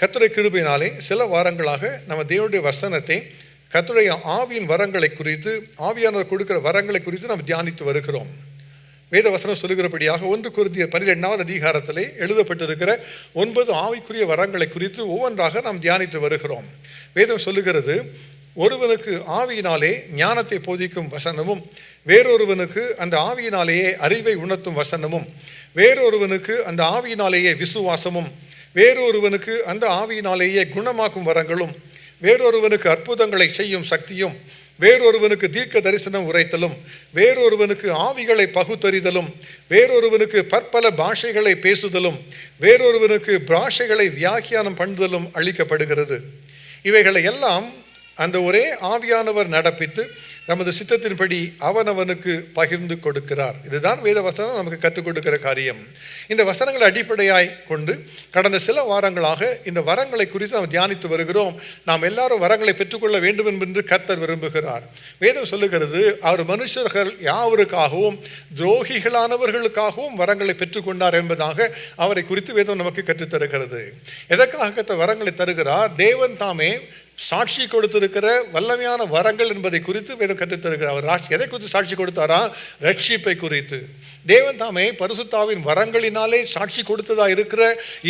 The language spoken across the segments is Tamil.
கர்த்தருடைய கிருபையினாலே சில வாரங்களாக நம்ம தேவனுடைய வசனத்தை கர்த்தருடைய ஆவியின் வரங்களை குறித்து, ஆவியானவர் கொடுக்கிற வரங்களை குறித்து நாம் தியானித்து வருகிறோம். வேத வசனம் சொல்லுகிறபடியாக 1 கொரிந்தியர் 12வது அதிகாரத்திலே எழுதப்பட்டிருக்கிற 9 ஆவிக்குரிய வரங்களை குறித்து ஒவ்வொன்றாக நாம் தியானித்து வருகிறோம். வேதம் சொல்லுகிறது, ஒருவனுக்கு ஆவியினாலே ஞானத்தை போதிக்கும் வசனமும், வேறொருவனுக்கு அந்த ஆவியினாலேயே அறிவை உணர்த்தும் வசனமும், வேறொருவனுக்கு அந்த ஆவியினாலேயே விசுவாசமும், வேறொருவனுக்கு அந்த ஆவியினாலேயே குணமாக்கும் வரங்களும், வேறொருவனுக்கு அற்புதங்களை செய்யும் சக்தியும், வேறொருவனுக்கு தீர்க்க தரிசனம் உரைத்தலும், வேறொருவனுக்கு ஆவிகளை பகுத்தறிதலும், வேறொருவனுக்கு பற்பல பாஷைகளை பேசுதலும், வேறொருவனுக்கு பாஷைகளை வியாக்கியானம் பண்ணுதலும் அளிக்கப்படுகிறது. இவைகளை எல்லாம் அந்த ஒரே ஆவியானவர் நடப்பித்து நமது சித்தத்தின்படி அவனவனுக்கு பகிர்ந்து கொடுக்கிறார். இதுதான் வேத வசனம் நமக்கு கற்றுக் கொடுக்கிற காரியம். இந்த வசனங்களை அடிப்படையாய் கொண்டு கடந்த சில வாரங்களாக இந்த வரங்களை குறித்து நாம் தியானித்து வருகிறோம். நாம் எல்லாரும் வரங்களை பெற்றுக்கொள்ள வேண்டும் என்று கர்த்தர் விரும்புகிறார். வேதம் சொல்லுகிறது, அவர் மனுஷர்கள் யாவருக்காகவும் துரோகிகளானவர்களுக்காகவும் வரங்களை பெற்றுக்கொண்டார் என்பதாக அவரை குறித்து வேதம் நமக்கு கற்றுத்தருகிறது. எதற்காக கர்த்தர் வரங்களை தருகிறார்? தேவன் தாமே சாட்சி கொடுத்திருக்கிற வல்லமையான வரங்கள் என்பதை குறித்து வேதம் கற்றுத்தருகிறார். அவர் எதை குறித்து சாட்சி கொடுத்தாரா? ரட்சிப்பை குறித்து. தேவன் தாமே பரிசுத்தாவின் வரங்களினாலே சாட்சி கொடுத்ததா இருக்கிற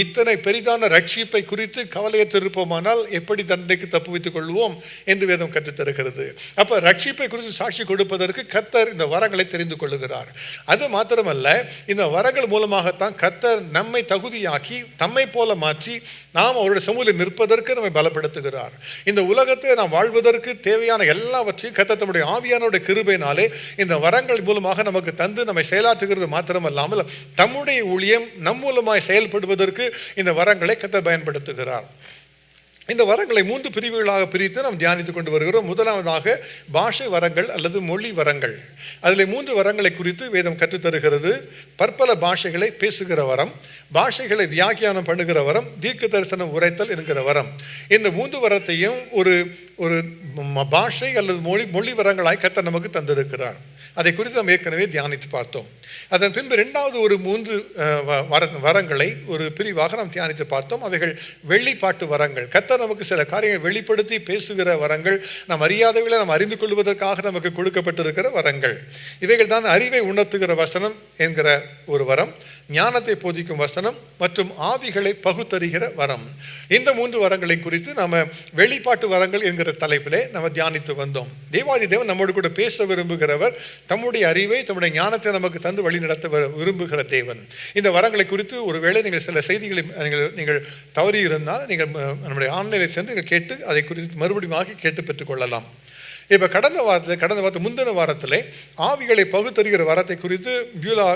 இத்தனை பெரிதான ரட்சிப்பை குறித்து கவலையற்றிருப்போமானால் எப்படி தண்டனைக்கு தப்புவித்துக் கொள்வோம் என்று வேதம் கற்றுத்தருகிறது. அப்ப ரட்சிப்பை குறித்து சாட்சி கொடுப்பதற்கு கர்த்தர் இந்த வரங்களை தெரிந்து கொள்ளுகிறார். அது மாத்திரமல்ல, இந்த வரங்கள் மூலமாகத்தான் கர்த்தர் நம்மை தகுதியாக்கி தம்மை போல மாற்றி நாம் அவருடைய சமூகத்தில் நிற்பதற்கு நம்மை பலப்படுத்துகிறார். இந்த உலகத்தை நாம் வாழ்வதற்கு தேவையான எல்லாவற்றையும் கர்த்தர் தம்முடைய ஆவியானவருடைய கிருபையினாலே இந்த வரங்கள் மூலமாக நமக்கு தந்து நம்மை செயலாற்றுகிறது மாத்திரமல்லாமல் தம்முடைய ஊழியம் நம் மூலமாய் செயல்படுவதற்கு இந்த வரங்களை கர்த்தர் பயன்படுத்துகிறார். இந்த வரங்களை 3 பிரிவுகளாக பிரித்து நாம் தியானித்துக் கொண்டு வருகிறோம். முதலாவதாக பாஷை வரங்கள் அல்லது மொழி வரங்கள். அதில் 3 வரங்களை குறித்து வேதம் கற்றுத்தருகிறது. பற்பல பாஷைகளை பேசுகிற வரம், பாஷைகளை வியாக்கியானம் பண்ணுகிற வரம், தீர்க்க தரிசனம் உரைத்தல் என்கிற வரம். இந்த 3 வரத்தையும் ஒரு பாஷை அல்லது மொழி வரங்களாய் கர்த்தர் நமக்கு தந்திருக்கிறார். அதை குறித்து நாம் ஏற்கனவே தியானித்து பார்த்தோம். அதன் பின்பு 2வது ஒரு 3 வரங்களை ஒரு பிரிவாக நாம் தியானித்து பார்த்தோம். அவைகள் வெளிப்பாட்டு வரங்கள். கர்த்தர் நமக்கு சில காரியங்களை வெளிப்படுத்தி பேசுகிற வரங்கள், நாம் அறியாதவர்களை நாம் அறிந்து கொள்வதற்காக நமக்கு கொடுக்கப்பட்டிருக்கிற வரங்கள். இவைகள் தான் அறிவை உணர்த்துகிற வசனம் என்கிற ஒரு வரம், ஞானத்தை போதிக்கும் வசனம் மற்றும் ஆவிகளை பகுத்தறிகிற வரம். இந்த 3 வரங்களை குறித்து நாம் வெளிப்பாட்டு வரங்கள் என்கிற தலைப்பிலே நம்ம தியானித்து வந்தோம். தேவாதி தேவன் நம்மோடு கூட பேச விரும்புகிறவர், தம்முடைய அறிவை தம்முடைய ஞானத்தை நமக்கு தந்து வழி நடத்த விரும்புகிற தேவன். இந்த வரங்களை குறித்து ஒருவேளை நீங்கள் சில செய்திகளை நீங்கள் தவறி இருந்தால் நீங்கள் நம்முடைய ஆன்லைனில் சென்று நீங்கள் கேட்டு அதை குறித்து மறுபடியும் கேட்டு பெற்றுக்கொள்ளலாம். இப்போ கடந்த வாரத்தில் முந்தின வாரத்தில் ஆவிகளை பகுத்தறிகிற வரத்தை குறித்து பியூலா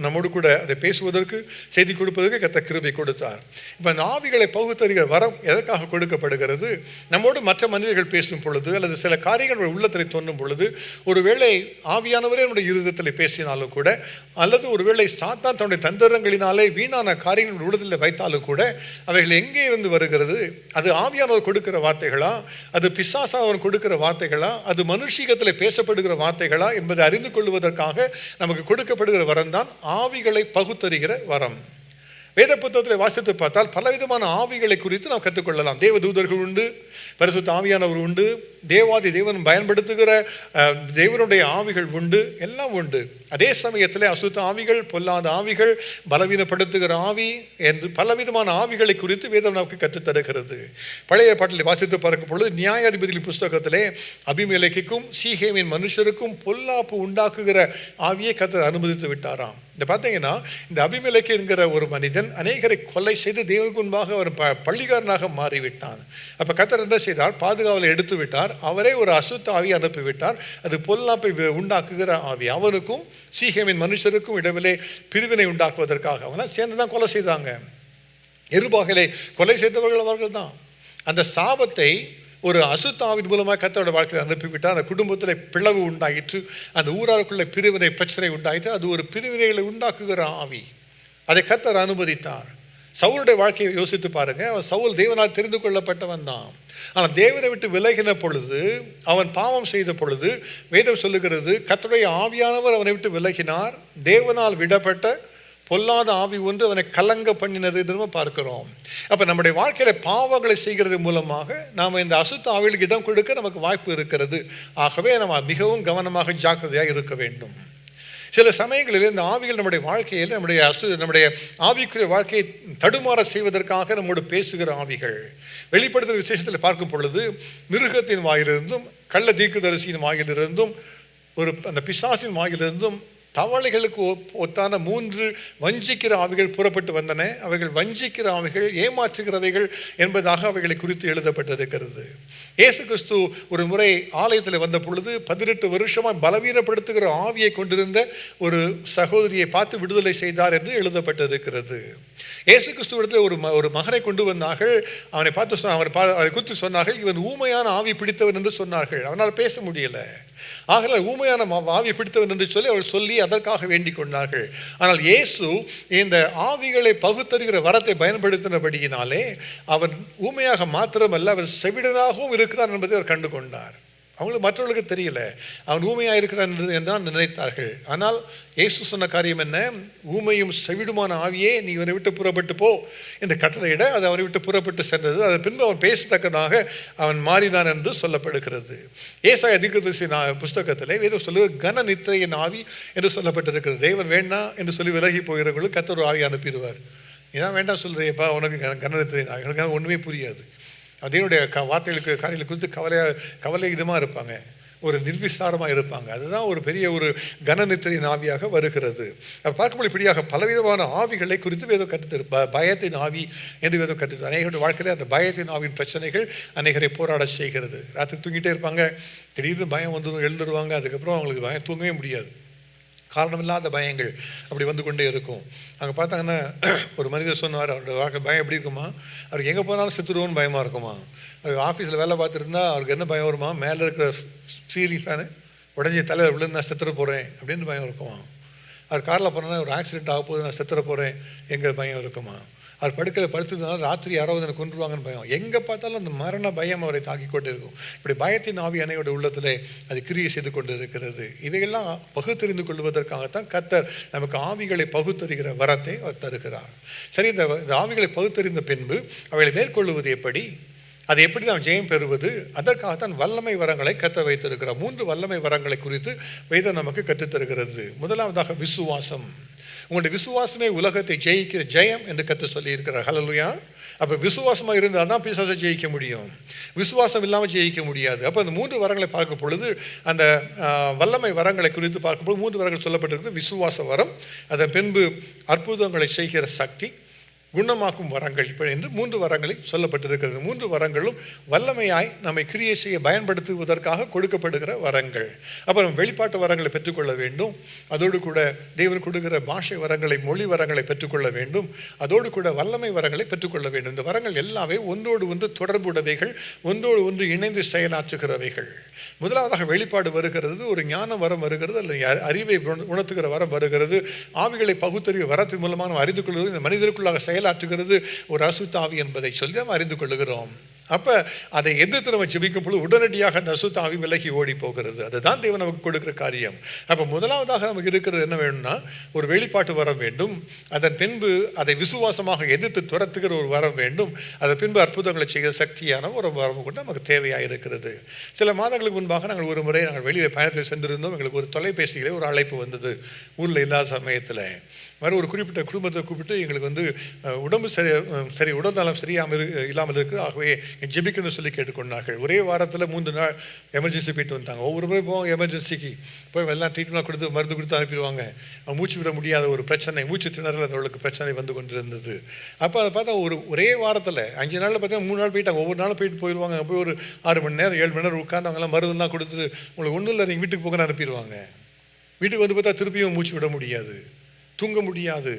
நம்மோடு கூட அதை பேசுவதற்கு செய்தி கொடுப்பதற்கு கர்த்தர் கிருபை கொடுத்தார். இப்போ அந்த ஆவிகளை பகுத்தறிகிற வரம் எதற்காக கொடுக்கப்படுகிறது? நம்மோடு மற்ற மனிதர்கள் பேசும் பொழுது அல்லது சில காரியங்கள் உள்ளத்தில் தோன்றும் பொழுது, ஒருவேளை ஆவியானவரே நம்முடைய இருதயத்தில் பேசினாலும் கூட, அல்லது ஒருவேளை சாத்தான் தன்னுடைய தந்திரங்களினாலே வீணான காரியங்கள் உள்ளத்தில் வைத்தாலும் கூட, அவைகள் எங்கே இருந்து வருகிறது? அது ஆவியானவர் கொடுக்கிற வார்த்தைகளா, அது பிசாசானவர் கொடுக்கிற வார்த்தைகளா, அது மனுஷீகத்தில் பேசப்படுகிற வார்த்தைகளா என்பதை அறிந்து கொள்வதற்காக நமக்கு கொடுக்கப்படுகிற வரம் தான் ஆவிகளை பகுத்தறிகிற வரம். வேத புத்தகத்தில் வாசித்து பார்த்தால் பலவிதமான ஆவிகளை குறித்து நாம் கற்றுக்கொள்ளலாம். தேவதூதர்கள் உண்டு, பரிசுத்த ஆவியானவர் உண்டு, தேவாதி தேவன் பயன்படுத்துகிற தேவனுடைய ஆவிகள் உண்டு, எல்லாம் உண்டு. அதே சமயத்தில் அசுத்த ஆவிகள், பொல்லாத ஆவிகள், பலவீனப்படுத்துகிற ஆவி என்று பலவிதமான ஆவிகளை குறித்து வேதம் நமக்கு கற்றுத்தருகிறது. பழைய பாட்டில் வாசித்து பார்க்கும் பொழுது நியாயாதிபதியின் புஸ்தகத்திலே அபிமெலேக்குக்கும் சீகேமின் மனுஷருக்கும் பொல்லாப்பு உண்டாக்குகிற ஆவியை கர்த்தர் அனுமதித்து விட்டாராம். இந்த பார்த்தீங்கன்னா, இந்த அபிமெலேக்கு என்கிற ஒரு மனிதன் அநேகரை கொலை செய்து தேவனுக்கு முன்பாக அவர் பள்ளிக்காரனாக மாறிவிட்டான். அப்போ கர்த்தர் என்ன செய்தார்? பாதுகாவலை எடுத்து விட்டார். அவரே ஒரு அசுத்த ஆவியை அனுப்பிவிட்டார். அது பொல்லாப்பை உண்டாக்குகிற ஆவி. அவனுக்கும் சீகேமின் மனுஷருக்கும் இடையிலே பிரிவினை உண்டாக்குவதற்காக அவங்களாம் சேர்ந்துதான் கொலை செய்தாங்க. எருபாகலை கொலை செய்தவர்கள் அவர்கள் தான். அந்த சாபத்தை ஒரு அசுத்தாவின் மூலமாக கர்த்தரோட வாழ்க்கையில் அனுப்பிவிட்டார். அந்த குடும்பத்தில் பிளவு உண்டாயிற்று, அந்த ஊராருக்குள்ள பிரிவினை பிரச்சனை உண்டாயிற்று. அது ஒரு பிரிவினைகளை உண்டாக்குகிற ஆவி. அதை கர்த்தர் அனுமதித்தார். சவுலுடைய வாழ்க்கையை யோசித்து பாருங்க. அவன் சவுல் தேவனால் தெரிந்து கொள்ளப்பட்டவன் தான். ஆனால் தேவனை விட்டு விலகின பொழுது, அவன் பாவம் செய்த பொழுது வேதம் சொல்லுகிறது, கர்த்தருடைய ஆவியானவர் அவனை விட்டு விலகினார். தேவனால் விடப்பட்ட பொல்லாத ஆவி ஒன்று அவனை கலங்க பண்ணினது என்று பார்க்கிறோம். அப்போ நம்முடைய வாழ்க்கையில் பாவங்களை செய்கிறது மூலமாக நாம் இந்த அசுத்த ஆவிகளுக்கு இடம் கொடுக்க நமக்கு வாய்ப்பு இருக்கிறது. ஆகவே நம்ம மிகவும் கவனமாக ஜாக்கிரதையாக இருக்க வேண்டும். சில சமயங்களில் இந்த ஆவிகள் நம்முடைய வாழ்க்கையில் நம்முடைய ஆவிக்குரிய வாழ்க்கையை தடுமாற செய்வதற்காக நம்மோடு பேசுகிற ஆவிகள். வெளிப்படுத்துகிற விசேஷத்தில் பார்க்கும் பொழுது மிருகத்தின் வாயிலிருந்தும் கள்ள தீர்க்கதரிசியின் வாயிலிருந்தும் அந்த பிசாசின் வாயிலிருந்தும் தவளைகளுக்கு ஒத்தான 3 வஞ்சிக்கிற ஆவிகள் புறப்பட்டு வந்தன. அவைகள் வஞ்சிக்கிற ஆவிகள், ஏமாற்றுகிறவைகள் என்பதாக அவைகளை குறித்து எழுதப்பட்டிருக்கிறது. இயேசு கிறிஸ்து ஒரு முறை ஆலயத்தில் வந்த பொழுது 18 வருஷமாக பலவீனப்படுத்துகிற ஆவியை கொண்டிருந்த ஒரு சகோதரியை பார்த்து விடுதலை செய்தார் என்று எழுதப்பட்டிருக்கிறது. இயேசு கிறிஸ்துவிடத்தில் ஒரு மகனை கொண்டு வந்தார்கள். அவனை பார்த்து அவனை குறித்து சொன்னார்கள், இவன் ஊமையான ஆவி பிடித்தவன் என்று சொன்னார்கள். அவனால் பேச முடியலை. ஆகல ஊமையான ஆவி பிடித்தவன் என்று சொல்லி அவள் சொல்லி அதற்காக வேண்டிக் கொண்டார்கள். ஆனால் இயேசு இந்த ஆவிகளை பகுத்தறிகிற வரத்தை பயன்படுத்தினபடியினாலே அவன் ஊமையாக மாத்திரமல்ல, அவர் செவிடனாகவும் இருக்கிறான் என்பதை அவர் கண்டு கொண்டார். அவங்களுக்கு மற்றவர்களுக்கு தெரியல, அவன் ஊமையாக இருக்கிறான் என்று தான் நினைத்தார்கள். ஆனால் இயேசு சொன்ன காரியம் என்ன? ஊமையும் செவிடுமான ஆவியே, நீ இவனை விட்டு புறப்பட்டு போ என்று கட்டளையிட அது அவனை விட்டு புறப்பட்டு சென்றது. அதன் பின்பு அவன் பேசத்தக்கதாக அவன் மாறினான் என்று சொல்லப்படுகிறது. ஏசாயா தீர்க்கதரிசி புஸ்தகத்திலே வேதம் சொல்லுவது கன நித்திரையின் ஆவி என்று சொல்லப்பட்டிருக்கிறது. தேவன் வேண்டாம் என்று சொல்லி விலகி போகிறவர்களுக்கு கர்த்தர் ஒரு ஆவி அனுப்பிடுவார். இதான் வேண்டாம் சொல்கிறியப்பா, உனக்கு கன நித்திரையின் ஆவி, எனக்கு ஒன்றுமே புரியாது. அதனுடைய வார்த்தைகளுக்கு காரியங்களுக்கு குறித்து கவலை இதமாக இருப்பாங்க, ஒரு நிர்விசாரமாக இருப்பாங்க. அதுதான் ஒரு பெரிய ஒரு கனநித்திரையின் ஆவியாக வருகிறது. பார்க்கும்போது இப்படியாக பலவிதமான ஆவிகளை குறித்து வேதம் கற்றுத்தரு. பயத்தின் ஆவி என்று வேதம் கற்றுத்தரு. அநேகருடைய வாழ்க்கையில் அந்த பயத்தின் ஆவியின் பிரச்சனைகள் அநேகரை போராட செய்கிறது. ராத்திரி தூங்கிட்டே இருப்பாங்க, திடீர்னு பயம் வந்து எழுந்துருவாங்க. அதுக்கப்புறம் அவங்களுக்கு பயம் தூங்கவே முடியாது. காரணமில்லாத பயங்கள் அப்படி வந்து கொண்டே இருக்கும். அங்கே பார்த்தாங்கன்னா ஒரு மனிதர் சொன்னார், அவரோட வாழ்க்கை பயம் எப்படி இருக்குமா, அவருக்கு எங்கே போனாலும் செத்துருவோன்னு பயமாக இருக்குமா. அவர் ஆஃபீஸில் வேலை பார்த்துருந்தா அவருக்கு என்ன பயம் வருமா, மேலே இருக்கிற சீலிங் ஃபேனு உடஞ்சி தலையில் விழுந்து நான் செத்துற போகிறேன் அப்படின்னு பயம் இருக்குமா. அவர் காரில் போனோன்னா ஒரு ஆக்சிடென்ட் ஆக போகுது, நான் செத்துற போகிறேன் எங்கே பயம் இருக்குமா. அவர் படுக்கையில் படுத்ததுனால ராத்திரி யாராவது எனக்கு கொண்டுருவாங்கன்னு பயம். எங்கே பார்த்தாலும் அந்த மரண பயம் அவரை தாக்கி கொண்டு இருக்கும். இப்படி பயத்தின் ஆவி அனைவருடைய உள்ளத்திலே அது கிரியை செய்து கொண்டு இருக்கிறது. இவைகள்லாம் பகுத்தறிந்து கொள்வதற்காகத்தான் கர்த்தர் நமக்கு ஆவிகளை பகுத்தறிகிற வரத்தை அவர் தருகிறார். சரி, இந்த ஆவிகளை பகுத்தறிந்த பின்பு அவைகளை மேற்கொள்வது எப்படி, அதை எப்படி நாம் ஜெயம் பெறுவது, அதற்காகத்தான் வல்லமை வரங்களை கற்று வைத்திருக்கிறார். 3 வல்லமை வரங்களை குறித்து வேதம் நமக்கு கற்றுத்தருகிறது. முதலாவதாக விசுவாசம். உங்களுடைய விசுவாசமே உலகத்தை ஜெயிக்கிற ஜெயம் என்று கற்று சொல்லி இருக்கிறார். ஹல்லேலூயா. அப்போ விசுவாசமாக இருந்தால் தான் பிசாசை ஜெயிக்க முடியும், விசுவாசம் இல்லாமல் ஜெயிக்க முடியாது. அப்போ அந்த 3 வரங்களை பார்க்கும் பொழுது அந்த வல்லமை வரங்களை குறித்து பார்க்கும்போது 3 வரங்கள் சொல்லப்பட்டிருக்கு. விசுவாச வரம், அதன் பின்பு அற்புதங்களை செய்கிற சக்தி, குணமாக்கும் வரங்கள், இப்படி என்று 3 வரங்களை சொல்லப்பட்டிருக்கிறது. 3 வரங்களும் வல்லமையாய் நம்மை கிரியை செய்ய பயன்படுத்துவதற்காக கொடுக்கப்படுகிற வரங்கள். அப்புறம் வெளிப்பாட்டு வரங்களை பெற்றுக்கொள்ள வேண்டும். அதோடு கூட தேவன் கொடுக்கிற பாஷை வரங்களை, மொழி வரங்களை பெற்றுக்கொள்ள வேண்டும். அதோடு கூட வல்லமை வரங்களை பெற்றுக்கொள்ள வேண்டும். இந்த வரங்கள் எல்லாமே ஒன்றோடு ஒன்று தொடர்புடையவைகள், ஒன்றோடு ஒன்று இணைந்து செயலாற்றுகிறவைகள். முதலாவதாக வெளிப்பாடு வருகிறது, ஒரு ஞான வரம் வருகிறது, அல்லது அறிவை உணர்த்துகிற வரம் வருகிறது. ஆவிகளை பகுத்தறிவு வரத்தின் மூலமாக நாம் அறிந்து கொள்வது இந்த மனிதருக்குள்ளாக செயலாற்றுகிறது ஒரு அசுத்த ஆவி என்பதை சொல்லி நாம் அறிந்து கொள்ளுகிறோம். அப்போ அதை எதிர்த்து நம்ம ஜெபிக்கும் பொழுது உடனடியாக அந்த அசுத்த ஆவி விலகி ஓடி போகிறது. அதுதான் தேவன் நமக்கு கொடுக்குற காரியம். அப்போ முதலாவதாக நமக்கு இருக்கிறது என்ன வேணும்னா, ஒரு வெளிப்பாட்டு வரம் வேண்டும். அதன் பின்பு அதை விசுவாசமாக எதிர்த்து துரத்துகிற ஒரு வரம் வேண்டும். அதன் பின்பு அற்புதங்களை செய்கிற சக்தியான ஒரு வரம் கூட நமக்கு தேவையாக இருக்கிறது. சில மாதங்களுக்கு முன்பாக நாங்கள் ஒரு முறை வெளியில் பயணத்தில் சென்றிருந்தோம். எங்களுக்கு ஒரு தொலைபேசியிலே ஒரு அழைப்பு வந்தது. ஊரில் இல்லாத சமயத்தில் ஒரு குறிப்பிட்ட குடும்பத்தை கூப்பிட்டு எங்களுக்கு உடம்பு சரி உடல் நலம் இல்லாமல் இருக்குது, ஆகவே ஜெபிக்கணும்னு சொல்லி கேட்டுக்கொண்டார்கள். ஒரே வாரத்தில் 3 நாள் எமர்ஜென்சி போயிட்டு வந்தாங்க. ஒவ்வொரு முறை போவாங்க எமர்ஜென்சிக்கு போய் எல்லாம் ட்ரீட்மெண்ட் கொடுத்து மருந்து கொடுத்து அனுப்பிடுவாங்க. மூச்சு விட முடியாத ஒரு பிரச்சனை, மூச்சு திணறல் அவர்களுக்கு பிரச்சனை வந்து கொண்டிருந்தது. அப்போ அதை பார்த்தா ஒரே வாரத்தில் 5 நாளில் பார்த்தா 3 நாள் போயிட்டாங்க. ஒவ்வொரு நாளும் போயிடுவாங்க. போய் ஒரு 6 மணி நேரம் 7 மணி நேரம் உட்காந்து அவங்கெல்லாம் மருந்துலாம் கொடுத்துட்டு உங்களுக்கு ஒன்றும் இல்லை, நீங்கள் வீட்டுக்கு போகன்னு அனுப்பிடுவாங்க. வீட்டுக்கு வந்து பார்த்தா திருப்பியும் மூச்சு விட முடியாது, தூங்க முடியாது.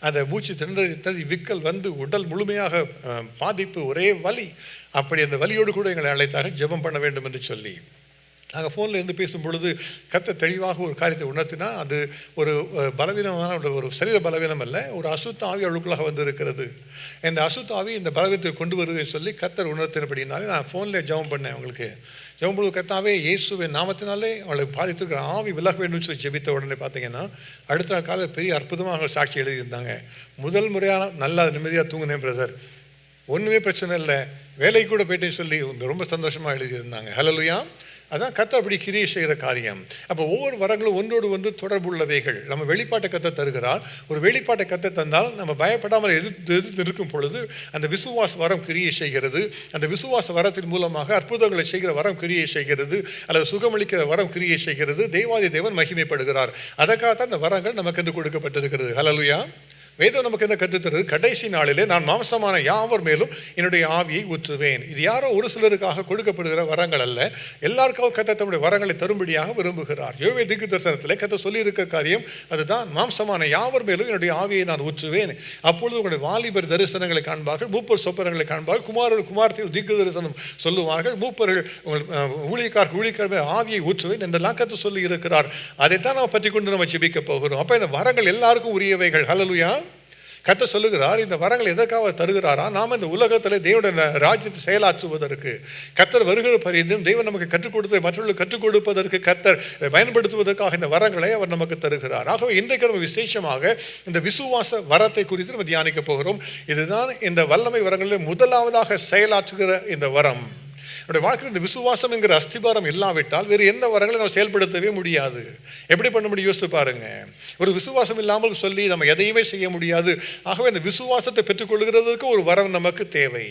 அந்த மூச்சு திணறி விக்கல் வந்து உடல் முழுமையாக பாதிப்பு, ஒரே வலி. அப்படி அந்த வலியோடு கூட எங்களை அழைத்தாக ஜெபம் பண்ண வேண்டும் என்று சொல்லி நாங்கள் ஃபோனில் இருந்து பேசும் பொழுது கர்த்தர் தெளிவாக ஒரு காரியத்தை உணர்த்தினா, அது ஒரு பலவீனமான ஒரு சரீர பலவீனம் அல்ல, ஒரு அசுத்த ஆவி அவளுக்குள்ளாக வந்து இருக்கிறது. இந்த அசுத்த ஆவி இந்த பலவீனத்தை கொண்டு வருதுன்னு சொல்லி கர்த்தர் உணர்த்தினபடினாலே நான் ஃபோனில் ஜெபம் பண்ணேன். அவங்களுக்கு ஜெபம் பொழுது கர்த்தாவே இயேசுவின் நாமத்தினாலே அவளை பாதித்திருக்கிற ஆவி விலக வேண்டும்னு சொல்லி ஜெபித்த உடனே பார்த்தீங்கன்னா அடுத்த காலையில் பெரிய அற்புதமாக சாட்சி எழுதியிருந்தாங்க. முதல் முறையான நல்லா நிம்மதியாக தூங்கினேன் பிரதர், ஒன்றுமே பிரச்சனை இல்லை, வேலைக்கு கூட போயிட்டேன்னு சொல்லி ரொம்ப சந்தோஷமாக எழுதியிருந்தாங்க. ஹல்லேலூயா. அதான் கர்த்தர் அப்படி கிரியை செய்கிற காரியம். அப்போ ஒவ்வொரு வரங்களும் ஒன்றோடு ஒன்று தொடர்புள்ளவைகள். நம்ம வெளிப்பாட்டை கர்த்தர் தருகிறார். ஒரு வெளிப்பாட்டை கர்த்தர் தந்தால் நம்ம பயப்படாமல் எதிர்த்து இருக்கும் பொழுது அந்த விசுவாச வரம் கிரியை செய்கிறது. அந்த விசுவாச வரத்தின் மூலமாக அற்புதங்களை செய்கிற வரம் கிரியை செய்கிறது, அல்லது சுகமளிக்கிற வரம் கிரியை செய்கிறது. தேவாதி தேவன் மகிமைப்படுகிறார். அதற்காகத்தான் இந்த வரங்கள் நமக்கு என்று கொடுக்கப்பட்டிருக்கிறது. ஹல்லேலூயா. வேதம் நமக்கு என்ன கற்றுத்தருது? கடைசி நாளிலே நான் மாம்சமான யாவர் மேலும் என்னுடைய ஆவியை ஊற்றுவேன். இது யாரோ ஒரு சிலருக்காக கொடுக்கப்படுகிற வரங்கள் அல்ல, எல்லாருக்காகவும் கர்த்தர் தம்முடைய வரங்களை தரும்படியாக விரும்புகிறார். யோவேல் தீர்க்க தரிசனத்திலே கர்த்தர் சொல்லியிருக்கிற காரியம் அதுதான், மாம்சமான யாவர் மேலும் என்னுடைய ஆவியை நான் ஊற்றுவேன். அப்பொழுது உங்களுடைய வாலிபர் தரிசனங்களை காண்பார்கள், மூப்பர் சொப்பனங்களை காண்பார்கள், குமாரத்தில் தீர்க்க தரிசனம் சொல்லுவார்கள், மூப்பர்கள் ஊழியக்காரர் ஆவியை ஊற்றுவேன் என்றெல்லாம் கர்த்தர் சொல்லி இருக்கிறார். அதைத்தான் நாம் பற்றி கொண்டு நம்ம ஜெபிக்க போகிறோம். அப்போ இந்த வரங்கள் எல்லாருக்கும் உரியவைகள். ஹல்லேலூயா. கர்த்தர் சொல்லுகிறார், இந்த வரங்கள் எதற்காக தருகிறாரா? நாம் இந்த உலகத்தில் தேவனுடைய ராஜ்யத்தை செயலாற்றுவதற்கு, கர்த்தர் வருகிற பரிந்தும் தேவன் நமக்கு கற்றுக் கொடுத்து மற்றவர்களுக்கு கற்றுக் கொடுப்பதற்கு, கர்த்தர் பயன்படுத்துவதற்காக இந்த வரங்களை அவர் நமக்கு தருகிறார். ஆகவே இன்றைக்கு நம்ம விசேஷமாக இந்த விசுவாச வரத்தை குறித்து நம்ம தியானிக்க போகிறோம். இதுதான் இந்த வல்லமை வரங்களில் முதலாவதாக செயலாற்றுகிற இந்த வரம். என்னுடைய வாழ்க்கையில் இந்த விசுவாசம் என்கிற அஸ்திபாரம் இல்லாவிட்டால் வேறு எந்த வரங்களை நம்ம செயல்படுத்தவே முடியாது. எப்படி பண்ண முடியும்? யோசித்து பாருங்க. ஒரு விசுவாசம் இல்லாமல் சொல்லி நம்ம எதையுமே செய்ய முடியாது. ஆகவே இந்த விசுவாசத்தை பெற்றுக்கொள்கிறதுக்கு ஒரு வரம் நமக்கு தேவை.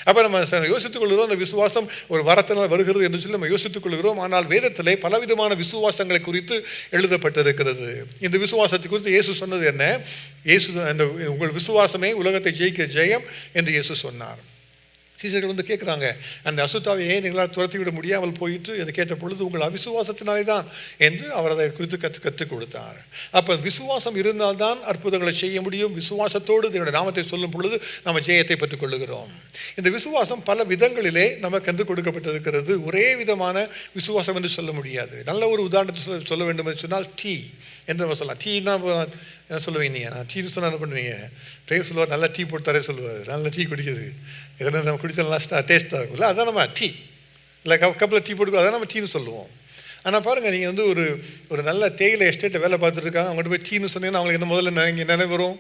அப்போ நம்ம யோசித்துக் கொள்கிறோம், இந்த விசுவாசம் ஒரு வரத்தினால் வருகிறது என்று சொல்லி நம்ம யோசித்துக் கொள்கிறோம். ஆனால் வேதத்திலே பலவிதமான விசுவாசங்களை குறித்து எழுதப்பட்டிருக்கிறது. இந்த விசுவாசத்தை குறித்து இயேசு சொன்னது என்ன? உங்கள் விசுவாசமே உலகத்தை ஜெயிக்க ஜெயம் என்று இயேசு சொன்னார். சீசர்கள் வந்து கேட்குறாங்க, அந்த அசுத்தாவை ஏன் எங்களால் துரத்தி விட முடியாமல் போயிட்டு என்று கேட்ட பொழுது உங்கள் அவிசுவாசத்தினாலே தான் என்று அவர் அதை குறித்து கற்றுக் கொடுத்தார். அப்போ விசுவாசம் இருந்தால்தான் அற்புதங்களை செய்ய முடியும். விசுவாசத்தோடு என்னுடைய நாமத்தை சொல்லும் பொழுது நம்ம ஜெயத்தை பெற்றுக் கொள்ளுகிறோம். இந்த விசுவாசம் பல விதங்களிலே நமக்கென்று கொடுக்கப்பட்டிருக்கிறது. ஒரே விதமான விசுவாசம் என்று சொல்ல முடியாது. நல்ல ஒரு உதாரணத்தை சொல்ல வேண்டும் என்று சொன்னால் டீ என்று நம்ம சொல்லலாம். டீனா என்ன சொல்லுவீங்க? நீங்கள் நான் டீ சொன்னால் என்ன பண்ணுவீங்க? ட்ரைவர் சொல்லுவார், நல்லா டீ போட்டு தரே சொல்லுவார். நல்லா டீ குடிக்குது, எதனா நம்ம குடித்தா நல்லா டேஸ்ட்டாக இருக்கும்ல, அதான் நம்ம டீ. இல்லை கப்பில் டீ போட்டு அதான் நம்ம டீன்னு சொல்லுவோம். ஆனால் பாருங்கள், நீங்கள் வந்து ஒரு நல்ல தேயிலை எஸ்டேட்டை வேலை பார்த்துட்டு இருக்காங்க, அவங்கள்ட்ட போய் டீன்னு சொன்னீங்கன்னா அவங்களுக்கு என்ன முதல்ல நினைவு வரும்?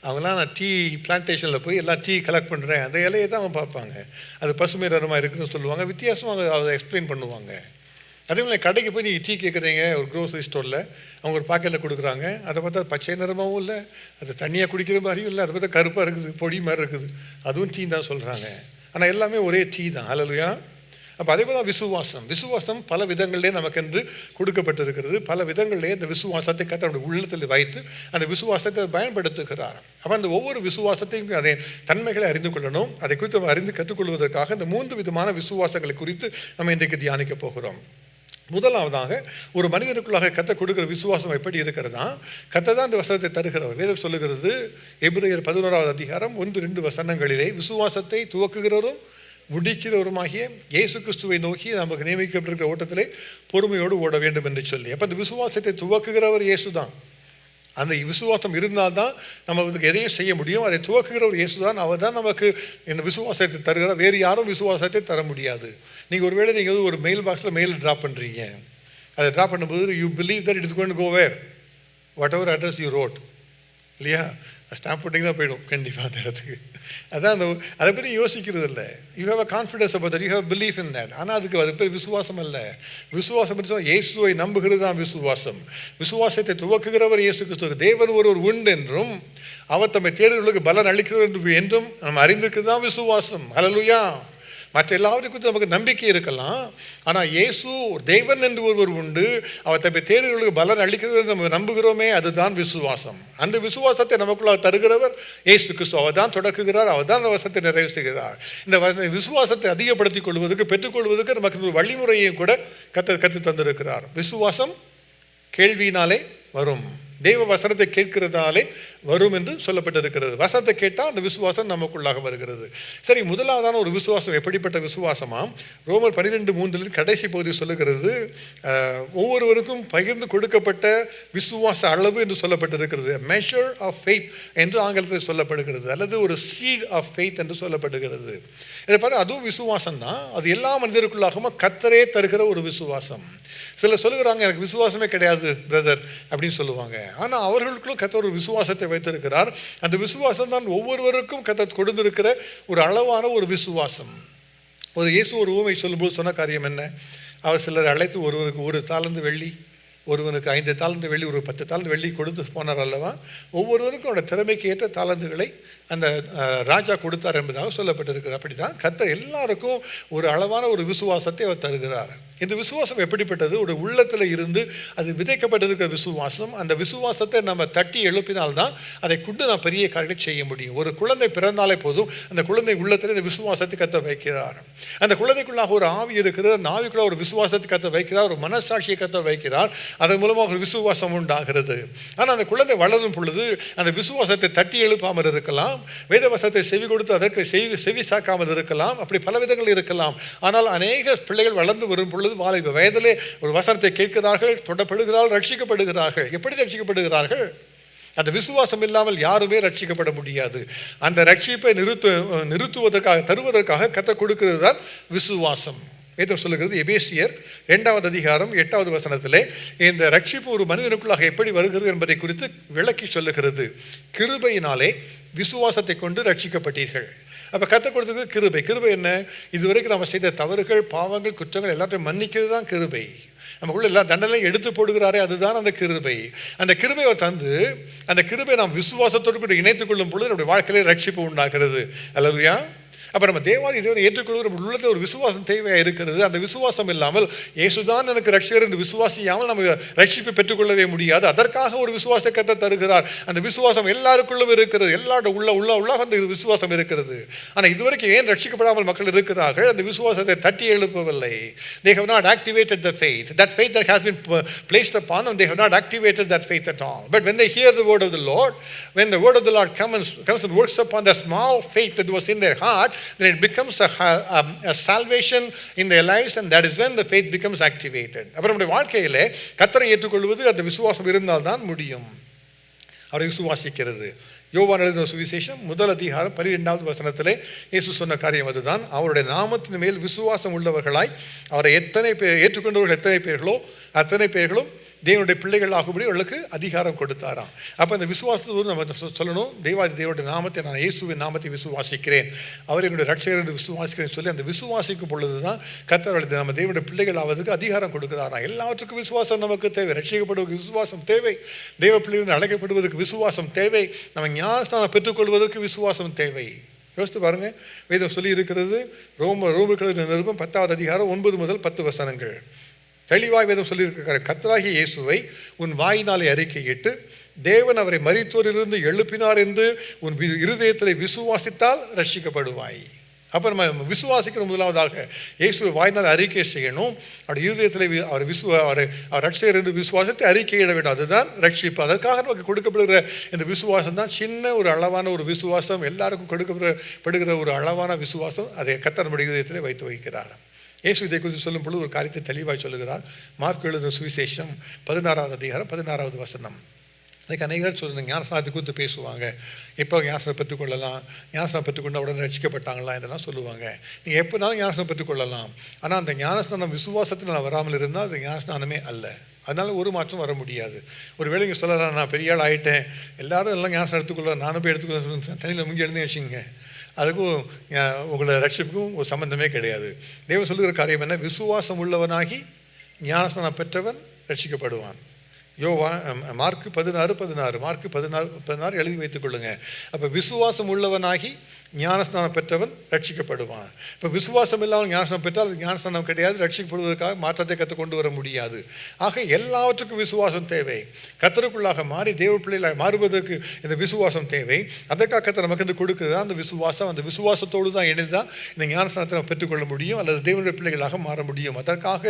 அவங்களாம் நான் டீ பிளான்டேஷனில் போய் எல்லாம் டீ கலெக்ட் பண்ணுறேன், அந்த இலையை தான் அவங்க பார்ப்பாங்க. அது பசுமை நிறமாக இருக்குதுன்னு சொல்லுவாங்க, வித்தியாசமாக அதை எக்ஸ்பிளைன் பண்ணுவாங்க. அதே மாதிரி கடைக்கு போய் நீங்கள் டீ கேட்குறீங்க ஒரு க்ரோசரி ஸ்டோரில், அவங்க ஒரு பாக்கெட்டில் கொடுக்குறாங்க. அதை பார்த்தா பச்சை நிறமாகவும் இல்லை, அது தண்ணியாக குடிக்கிற மாதிரியும் இல்லை, அதை பார்த்தா கருப்பாக இருக்குது, பொடி மாதிரி இருக்குது, அதுவும் டீ தான் சொல்கிறாங்க. ஆனால் எல்லாமே ஒரே டீ தான். ஹல்லேலூயா. அப்போ அதே போல் விசுவாசம் பல விதங்களிலே நமக்கென்று கொடுக்கப்பட்டிருக்கிறது. பல விதங்களிலே இந்த விசுவாசத்தை கர்த்தருடைய உள்ளத்தில் வைத்து அந்த விசுவாசத்தை பயன்படுத்துகிறார். அப்போ அந்த ஒவ்வொரு விசுவாசத்தையும் அதை தன்மைகளை அறிந்து கொள்ளணும். அதை குறித்து நம்ம அறிந்து கற்றுக்கொள்வதற்காக இந்த 3 விதமான விசுவாசங்களை குறித்து நம்ம இன்றைக்கு தியானிக்க போகிறோம். முதலாவதாக, ஒரு மனிதனுக்குள்ளாக கர்த்தர் கொடுக்கிற விசுவாசம் எப்படி இருக்கிறதா? கர்த்தர் தான் இந்த வசனத்தை தருகிறவர். வேதம் சொல்லுகிறது, எபிரேயர் 11வது அதிகாரம் 1-2 வசனங்களிலே, விசுவாசத்தை துவக்குகிறவரும் முடிக்கிறவருமாகிய இயேசு கிறிஸ்துவை நோக்கி நமக்கு நியமிக்கப்பட்டிருக்கிற ஓட்டத்திலே பொறுமையோடு ஓட வேண்டும் என்று சொல்லி. அப்போ அந்த விசுவாசத்தை துவக்குகிறவர் இயேசு தான். அந்த விசுவாசம் இருந்தால்தான் நம்ம வந்து எதையும் செய்ய முடியும். அதை துவக்குகிறவர் இயேசு தான். அவர் தான் நமக்கு இந்த விசுவாசத்தை தருகிறார். வேறு யாரும் விசுவாசத்தை தர முடியாது. நீங்கள் ஒருவேளை நீங்கள் வந்து ஒரு மெயில் பாக்ஸில் மெயில் ட்ராப் பண்ணுறீங்க, அதை ட்ராப் பண்ணும்போது you believe that it is going to go where whatever address you wrote, இல்லையா? ஸ்டாம்ப் போட்டிங் தான் போயிடும் கண்டிப்பாக அந்த இடத்துக்கு. அதான் அதை பற்றி யோசிக்கிறது இல்லை. You have a confidence about that, you have belief in that. ஆனால் அது பேர் விசுவாசம் அல்ல. விசுவாசம் இயேசுவை நம்புகிறது தான் விசுவாசம். விசுவாசத்தை துவக்குகிறவர் இயேசு கிறிஸ்து. தேவன் ஒருவர் உண்டு என்றும் அவர் தம்மை தேடுகிறவர்களுக்கு பலன் அளிக்கிறது என்றும் நம்ம அறிந்திருக்கிறது தான் விசுவாசம். ஹல்லேலூயா. மற்ற எல்லாவற்றையும் குறித்து நமக்கு நம்பிக்கை இருக்கலாம். ஆனால் இயேசு தேவன் என்று ஒருவர் உண்டு, அவர் தம்மை தேடுகிறவர்களுக்கு பலன் அளிக்கிறது நம்ம நம்புகிறோமே, அதுதான் விசுவாசம். அந்த விசுவாசத்தை நமக்குள்ள தருகிறவர் இயேசு கிறிஸ்து. அவர் தான் தொடக்குகிறார், அவர் தான் அந்த வசனத்தை நிறைவு செய்கிறார். இந்த விசுவாசத்தை அதிகப்படுத்திக் கொள்வதற்கு, பெற்றுக்கொள்வதற்கு நமக்கு ஒரு வழிமுறையையும் கூட கற்று தந்திருக்கிறார். விசுவாசம் கேள்வியினாலே வரும், தெய்வ வசனத்தை கேட்கிறதாலே வரும் என்று சொல்லப்பட்டிருக்கிறது. வசனத்தை கேட்டால் அந்த விசுவாசம் நமக்குள்ளாக வருகிறது. சரி, முதலாவதான ஒரு விசுவாசம் எப்படிப்பட்ட விசுவாசமா? ரோமர் 12:3 கடைசி பகுதி சொல்லுகிறது, ஒவ்வொருவருக்கும் பகிர்ந்து கொடுக்கப்பட்ட விசுவாச அளவு என்று சொல்லப்பட்டிருக்கிறது. மெஷர் ஆஃப் ஃபெய்த் என்று ஆங்கிலத்தில் சொல்லப்படுகிறது, அல்லது ஒரு சீட் ஆஃப் ஃபெய்த் என்று சொல்லப்படுகிறது. இதை பாரு, அதுவும் விசுவாசம் தான். அது எல்லா மனிதருக்குள்ளாகவும் கர்த்தரே தருகிற ஒரு விசுவாசம். சிலர் சொல்லுகிறாங்க, எனக்கு விசுவாசமே கிடையாது பிரதர் அப்படின்னு சொல்லுவாங்க. ஆனால் அவர்களுக்குள்ளும் கர்த்தர் ஒரு விசுவாசத்தை வைத்திருக்கிறார். அந்த விசுவாசம் தான் ஒவ்வொருவருக்கும் கர்த்தர் கொடுத்திருக்கிற ஒரு அளவான ஒரு விசுவாசம். ஒரு இயேசு ஒரு ஊமை சொல்லும்போது சொன்ன காரியம் என்ன? அவர் சிலர் அழைத்து ஒருவனுக்கு 1 தாலந்து வெள்ளி, ஒருவனுக்கு 5 தாலந்து வெள்ளி, ஒரு 10 தாலந்து வெள்ளி கொடுத்து போனார் அல்லவா? ஒவ்வொருவருக்கும் அவருடைய திறமைக்கு ஏற்ற தாலந்துகளை அந்த ராஜா கொடுத்தார் என்பதாக சொல்லப்பட்டிருக்கிறது. அப்படி தான் கர்த்தர் எல்லாருக்கும் ஒரு அளவான ஒரு விசுவாசத்தை அவர் தருகிறார். இந்த விசுவாசம் எப்படிப்பட்டது? ஒரு உள்ளத்தில் இருந்து அது விதைக்கப்பட்டிருக்கிற விசுவாசம். அந்த விசுவாசத்தை நம்ம தட்டி எழுப்பினால்தான் அதை கொண்டு நாம் பெரிய காரியத்தை செய்ய முடியும். ஒரு குழந்தை பிறந்தாலே போதும், அந்த குழந்தை உள்ளத்தில் இந்த விசுவாசத்தை கத்த வைக்கிறார். அந்த குழந்தைக்குள்ளாக ஒரு ஆவி இருக்கிறது, அந்த ஆவிக்குள்ள ஒரு விசுவாசத்தை கத்த வைக்கிறார், ஒரு மனசாட்சியை கத்த வைக்கிறார். அதன் மூலமாக ஒரு விசுவாசம் உண்டாகிறது. ஆனால் அந்த குழந்தை வளரும் பொழுது அந்த விசுவாசத்தை தட்டி எழுப்பாமல் இருக்கலாம், வேதவசத்தை செவி கொடுத்து அதற்கு செவி சாக்காமல் இருக்கலாம், அப்படி பல விதங்கள் இருக்கலாம். ஆனால் அநேக பிள்ளைகள் வளர்ந்து வரும் பொழுது வாலிப வயதிலே ஒரு வசனத்தை கேட்கிறார்கள், தொடப்படுகிறார்கள், ரட்சிக்கப்படுகிறார்கள். எப்படி ரட்சிக்கப்படுகிறார்கள்? அந்த விசுவாசம் இல்லாமல் யாருமே ரட்சிக்கப்பட முடியாது. அந்த ரட்சிப்பை நிறுத்துவதற்காக தருவதற்காக கர்த்தர் கொடுக்கிறது தான் விசுவாசம். வேதம் சொல்லுகிறது, எபேசியர் 2வது அதிகாரம் 8வது வசனத்திலே இந்த ரட்சிப்பு ஒரு மனிதனுக்குள்ளாக எப்படி வருகிறது என்பதை குறித்து விளக்கி சொல்லுகிறது. கிருபையினாலே விசுவாசத்தை கொண்டு ரட்சிக்கப்பட்டீர்கள். அப்போ கர்த்தர் கொடுத்தது கிருபை. கிருபை என்ன? இதுவரைக்கும் நம்ம செய்த தவறுகள், பாவங்கள், குற்றங்கள் எல்லாத்தையும் மன்னிக்கிறது தான் கிருபை. நமக்குள்ள எல்லா தண்டனையும் எடுத்து போடுகிறாரே, அதுதான் அந்த கிருபை. அந்த கிருபையை தந்து அந்த கிருபை நாம் விசுவாசத்தோடு கூட இணைத்துக் கொள்ளும் பொழுது நம்முடைய வாழ்க்கையிலே ரட்சிப்பு உண்டாகிறது. அல்லதுயா? அப்போ நம்ம தேவாதி தேவனை ஏற்றுக்கொள்கிற உள்ளத்தில் ஒரு விசுவாசம் தேவையாக இருக்கிறது. அந்த விசுவாசம் இல்லாமல் இயேசுதான் எனக்கு ரட்சகர் என்று விசுவாசியாமல் நம்ம ரட்சிப்பை பெற்றுக்கொள்ளவே முடியாது. அதற்காக ஒரு விசுவாசத்தை கர்த்தர் தருகிறார். அந்த விசுவாசம் எல்லாருக்குள்ளும் இருக்கிறது, எல்லாரோட உள்ள அந்த விசுவாசம் இருக்கிறது. ஆனால் இதுவரைக்கும் ஏன் ரட்சிக்கப்படாமல் மக்கள் இருக்கிறார்கள்? அந்த விசுவாசத்தை தட்டி எழுப்பவில்லை. They have not activated the faith. That faith that has been placed upon them, they have not activated that faith at all. But when they hear the word of the Lord, when the word of the Lord comes and works upon the small faith that was in their heart, then it becomes a salvation in their lives, and that is when the faith becomes activated. அப்புறம் நம்முடைய வாழ்க்கையிலே கர்த்தரை ஏற்றுக்கொள்வது அந்த விசுவாசம் இருந்தால்தான் முடியும். அவரை விசுவாசிக்கிறது. யோவான் எழுதின சுவிசேஷம் 1 அதிகாரம் 12வது வசனத்திலே இயேசு சொன்ன காரியம் அதுதான். அவருடைய நாமத்தின் மேல் விசுவாசம் உள்ளவர்களாய் அவரை எத்தனை பேர் ஏற்றுக்கொண்டவர்கள் எத்தனை பேர்களோ அத்தனை பேர்களும் தேவனுடைய பிள்ளைகள் ஆகும்படி அவர்களுக்கு அதிகாரம் கொடுத்தாராம். அப்போ அந்த விசுவாசத்தோடு நம்ம சொல்லணும், தேவாதி தேவனுடைய நாமத்தை, நான் இயேசுவின் நாமத்தை விசுவாசிக்கிறேன், அவர் என்னுடைய ரட்சகர் என்று விசுவாசிக்கிறேன் சொல்லி அந்த விசுவாசிக்கும் பொழுது தான் கர்த்தர் நம்ம தேவனுடைய பிள்ளைகள் ஆவதற்கு அதிகாரம் கொடுக்கிறாராம். எல்லாவற்றுக்கும் விசுவாசம் நமக்கு தேவை. ரட்சிக்கப்படுவதற்கு விசுவாசம் தேவை, தேவ பிள்ளைகள் அழைக்கப்படுவதற்கு விசுவாசம் தேவை, நம்ம ஞானஸ்தானம் பெற்றுக்கொள்வதற்கு விசுவாசம் தேவை. யோசித்து பாருங்க, வேதம் சொல்லி இருக்கிறது. ரோமர்கள் நிருபம் 10வது அதிகாரம் 9 முதல் 10 வசனங்கள் தெளிவாய் வேதம் சொல்லியிருக்கிறார். கர்த்தராகிய இயேசுவை உன் வாயினாலே அறிக்கையிட்டு தேவன் அவரை மரித்தோரிலிருந்து எழுப்பினார் என்று உன் இருதயத்தில் விசுவாசித்தால் ரட்சிக்கப்படுவாய். அப்போ நம்ம விசுவாசிக்கிற முதலாவதாக இயேசுவை வாயினால் அறிக்கை செய்யணும். அவருடைய இருதயத்தில் அவர் ரட்சகர் என்று விசுவாசத்தை அறிக்கையிட வேண்டும். அதுதான் ரட்சிப்பு. அதற்காக நமக்கு கொடுக்கப்படுகிற இந்த விசுவாசம் தான் சின்ன ஒரு அளவான ஒரு விசுவாசம், எல்லாருக்கும் கொடுக்கப்படுகிற ஒரு அளவான விசுவாசம். அதை கர்த்தர் நம்முடைய இருதயத்தில் வைத்து வைக்கிறார். இயேசு இதை குறித்து சொல்லும் பொழுது ஒரு காரியத்தை தெளிவாக சொல்லுகிறார். மார்க் எழுதின சுவிசேஷம் 16வது அதிகாரம் 16வது வசனம். அதுக்கு அநேகர் சொல்லுங்க, ஞானஸ்நானத்தை குறித்து பேசுவாங்க. எப்போ ஞானஸ்நானம் பெற்றுக்கொள்ளலாம், ஞானஸ்நானம் பெற்றுக்கொண்ட உடனே ரட்சிக்கப்பட்டாங்களா இதெல்லாம் சொல்லுவாங்க. நீங்கள் எப்போனாலும் ஞானஸ்நானம் பெற்றுக்கொள்ளலாம். ஆனால் அந்த ஞானஸ்நானம் விசுவாசத்தில் நான் வராமல் இருந்தால் அது ஞானஸ்நானமே அல்ல. அதனால் ஒரு மாற்றம் வர முடியாது. ஒரு வேளைங்க சொல்லலாம், நான் பெரிய ஆள் ஆகிட்டேன், எல்லாரும் எல்லாம் ஞானஸ்நானம் எடுத்துக்கொள்ள, நானும் போய் எடுத்துக்கொள்ள தனியில் முங்கி எழுந்து வச்சுங்க, அதுக்கும் உங்களை ரட்சிப்புக்கும் ஒரு சம்பந்தமே கிடையாது. தேவன் சொல்லுகிற காரியம் என்ன? விசுவாசம் உள்ளவனாகி ஞானஸ்நானம் பெற்றவன் ரட்சிக்கப்படுவான். மார்க் 16 எழுதி வைத்துக் கொள்ளுங்க. அப்போ விசுவாசம் உள்ளவனாகி ஞானஸ்நானம் பெற்றவன் ரட்சிக்கப்படுவான். இப்போ விசுவாசம் இல்லாமல் ஞானஸ்நானம் பெற்றால் அது ஞானஸ்நானம் கிடையாது, ரட்சிக்கப்படுவதற்காக மாற்றத்தை கொண்டு வர முடியாது. ஆக எல்லாவற்றுக்கும் விசுவாசம் தேவை. கர்த்தருக்குள்ளாக மாறி தேவ பிள்ளைகளாக மாறுவதற்கு இந்த விசுவாசம் தேவை. அதற்காக கர்த்தர் நமக்கு கொடுக்குறது அந்த விசுவாசம். அந்த விசுவாசத்தோடு தான் இணைந்து தான் இந்த ஞானஸ்நானத்தை நம்ம பெற்றுக்கொள்ள முடியும், அல்லது தேவனுடைய பிள்ளைகளாக மாற முடியும். அதற்காக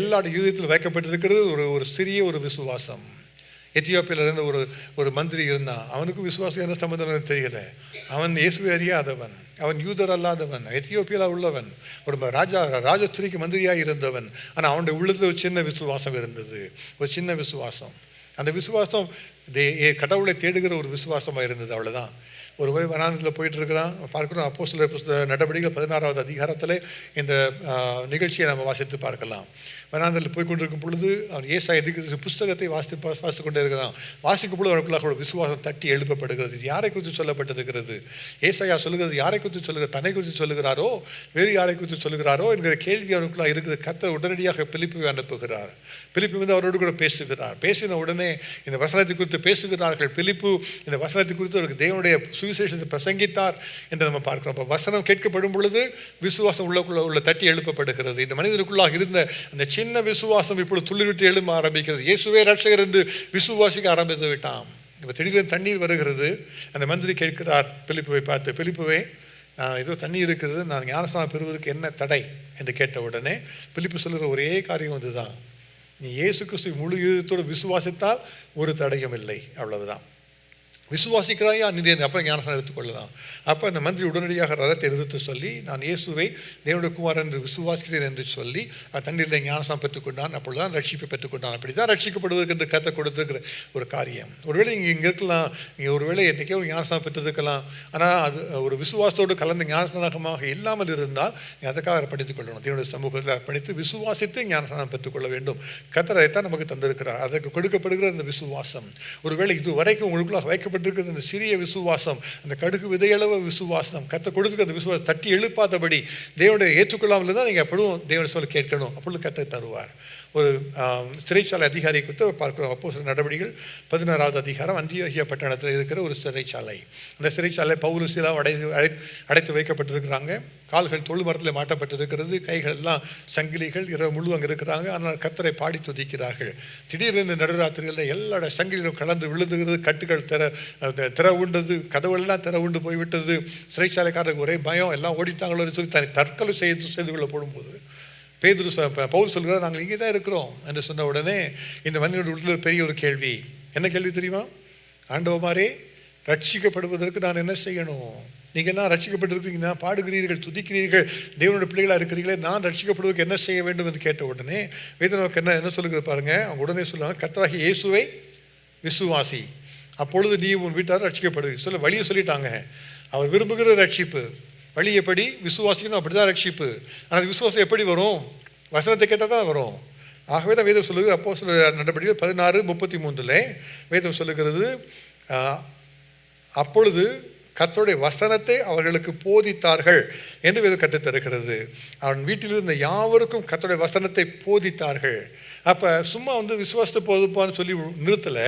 எல்லா யூதத்தில் வைக்கப்பட்டிருக்கிறது ஒரு சிறிய ஒரு விசுவாசம். எத்தியோப்பியில் இருந்த ஒரு மந்திரி இருந்தான். அவனுக்கும் விசுவாசம் என்ன சம்பந்தம் தெரியல. அவன் இயேசுவை அறியாதவன், அவன் யூதர் அல்லாதவன், எத்தியோப்பியாவில் உள்ளவன், ஒரு ராஜஸ்திரிக்கு மந்திரியாக இருந்தவன். ஆனால் அவனுடைய உள்ளத்தில் ஒரு சின்ன விசுவாசம் இருந்தது, ஒரு சின்ன விசுவாசம். அந்த விசுவாசம் கடவுளை தேடுகிற ஒரு விசுவாசமாக இருந்தது, அவ்வளோதான். ஒரு முறை வனாந்தரத்தில் போயிட்டு இருக்கிறான், பார்க்குறோம். அப்போஸ்தலர் நடவடிக்கைகள் 16வது அதிகாரத்தில் இந்த நிகழ்ச்சியை நம்ம வாசித்து பார்க்கலாம். வனாந்தரத்தில் போய் கொண்டிருக்கும் பொழுது அவன் ஏசாயா புஸ்தகத்தை வாசித்து கொண்டே இருக்கிறான். வாசிக்கும் பொழுது அவனுக்குள்ளாக ஒரு விசுவாசம் தட்டி எழுப்பப்படுகிறது. இது யாரை குறித்து சொல்லப்பட்டிருக்கிறது? ஏசாயா சொல்லுகிறது யாரை குறித்து சொல்லுகிறார்? தன்னை குறித்து சொல்லுகிறாரோ வேறு யாரை குறித்து சொல்லுகிறாரோ என்கிற கேள்வி அவனுக்குள்ளாக இருக்கிறது. கர்த்தர் உடனடியாக பிலிப்பை அனுப்புகிறார். பிலிப்பு வந்து அவரோடு கூட பேசுகிறார். பேசின உடனே இந்த வசனத்தை குறித்து பேசுகிறார்கள். பிலிப்பு இந்த வசனத்தை குறித்து அவருக்கு தேவனுடைய சுவிசேஷத்தை பிரசங்கித்தார் என்று நம்ம பார்க்கிறோம். அப்போ வசனம் கேட்கப்படும் பொழுது விசுவாசம் உள்ள தட்டி எழுப்பப்படுகிறது. இந்த மனிதனுக்குள்ளாக இருந்த அந்த சின்ன விசுவாசம் இப்பொழுது துள்ளிவிட்டு எழும்ப ஆரம்பிக்கிறது. இயேசுவே ரட்சகர் என்று விசுவாசிக்க ஆரம்பித்து விட்டான். இப்போ திடீரென்று தண்ணீர் வருகிறது. அந்த மந்திரி கேட்கிறார் பிலிப்புவை பார்த்து, பிலிப்புவே ஏதோ தண்ணி இருக்கிறது, நான் ஞானஸ்நானம் பெறுவதற்கு என்ன தடை என்று கேட்ட உடனே பிலிப்பு சொல்லுகிற ஒரே காரியம் அதுதான், நீ இயேசு கிறிஸ்து முழு இதயத்தோடு விசுவாசித்தால் ஒரு தடையும் இல்லை, அவ்வளவுதான். விசுவாசிக்கிறாயா நீ அப்புறம் ஞானஸ்நானம் எடுத்துக்கொள்ளலாம். அப்போ அந்த மந்திரி உடனடியாக ரதத்தை நிறுத்த சொல்லி, நான் இயேசுவை தேவனுடைய குமாரன் என்று விசுவாசிக்கிறேன் என்று சொல்லி தண்ணீரில் ஞானஸ்நானம் பெற்றுக்கொண்டான். அப்பொழுதுதான் ரட்சிப்பை பெற்றுக்கொண்டான். அப்படி தான் ரட்சிக்கப்படுவதற்கு என்று கத்தை கொடுத்துருக்கிற ஒரு காரியம். ஒருவேளை இங்கே இருக்கலாம், நீங்கள் ஒருவேளை என்றைக்கே ஒரு ஞானஸ்நானம் பெற்றிருக்கலாம். ஆனால் அது ஒரு விசுவாசத்தோடு கலந்த ஞானஸ்நானமாக இல்லாமல் இருந்தால் அதற்காக அர்ப்பணித்துக் கொள்ளணும். தேவனுடைய சமூகத்தில் அர்ப்பணித்து விசுவாசித்து ஞானஸ்நானம் பெற்றுக்கொள்ள வேண்டும். கர்த்தரைத்தான் நமக்கு தந்திருக்கிறார். அதற்கு கொடுக்கப்படுகிற அந்த விசுவாசம், ஒருவேளை இது வரைக்கும் உங்களுக்குள்ளாக வைக்கப்பட்ட அந்த சிறிய விசுவாசம், அந்த கடுகு விதையளவு விசுவாசம், கர்த்தர் கொடுத்துக்க அந்த விசுவாசம் தட்டி எழுப்பாதபடி தேவனுடைய ஏற்றுக்கொள்ளாமல் தான் நீங்கள் எப்படும் தேவனை சொல்ல கேட்கணும். அப்பொழுது கர்த்தர் தருவார். ஒரு சிறைச்சாலை அதிகாரி குறித்து பார்க்கிறோம். அப்போஸ்தலர் நடவடிக்கைகள் 16வது அதிகாரம், அந்தியோகியா பட்டணத்தில் இருக்கிற ஒரு சிறைச்சாலை. அந்த சிறைச்சாலை பவுலும் சீலாவும் அடைத்து வைக்கப்பட்டிருக்கிறாங்க. கால்கள் தொழு மரத்தில் மாட்டப்பட்டிருக்கிறது, கைகள் எல்லாம் சங்கிலிகள், இரவு முழு அங்கே இருக்கிறாங்க. ஆனால் கர்த்தரை பாடி துதிக்கிறார்கள். திடீரென்று நடுராத்திரிகளில் எல்லா சங்கிலிலும் கலந்து விழுந்துகிறது. கட்டுகள் திற உண்டது, கதவுகளெல்லாம் திற உண்டு போய்விட்டது. சிறைச்சாலைக்காரருக்கு ஒரே பயம், எல்லாம் ஓடிட்டாங்களோ சொல்லி தற்கொலை செய்து கொள்ள போடும்போது பவுல் சொல்கிறார், நாங்கள் இங்கே தான் இருக்கிறோம் என்று சொன்ன உடனே இந்த மனிதனுடைய உள்ளத்தில் பெரிய ஒரு கேள்வி. என்ன கேள்வி தெரியுமா? ஆண்டவமாரே, ரட்சிக்கப்படுவதற்கு நான் என்ன செய்யணும்? நீங்கள்லாம் ரட்சிக்கப்பட்டிருக்கீங்கன்னா, பாடுகிறீர்கள், துதிக்கிறீர்கள், தேவனுடைய பிள்ளைகளாக இருக்கிறீர்களே, நான் ரட்சிக்கப்படுவதற்கு என்ன செய்ய வேண்டும் என்று கேட்ட உடனே வேதம் நமக்கு என்ன சொல்லுகிறது பாருங்க. அவங்க உடனே சொல்லுவாங்க, கர்த்தராகிய இயேசுவை விசுவாசி, அப்பொழுது நீ உன் வீட்டார் ரட்சிக்கப்படுவீர்கள். சொல்ல வழியை சொல்லிட்டாங்க. அவர் விரும்புகிற ரட்சிப்பு வழி எப்படி? விசுவாசிக்கணும், அப்படி தான் ரட்சிப்பு. ஆனால் விசுவாசம் எப்படி வரும்? வசனத்தை கேட்டால் தான் வரும். ஆகவே தான் வேதம் சொல்லுகிறது. அப்போஸ்தலர் நடவடிக்கைகள் 16:33 வேதம் சொல்லுகிறது, அப்பொழுது கர்த்தருடைய வசனத்தை அவர்களுக்கு போதித்தார்கள் என்று வேதம் கற்றுத்தருகிறது. அவன் வீட்டில் இருந்த யாவருக்கும் கர்த்தருடைய வசனத்தை போதித்தார்கள். அப்போ சும்மா விசுவாசத்தை போதுப்பான்னு சொல்லி நிறுத்தலை,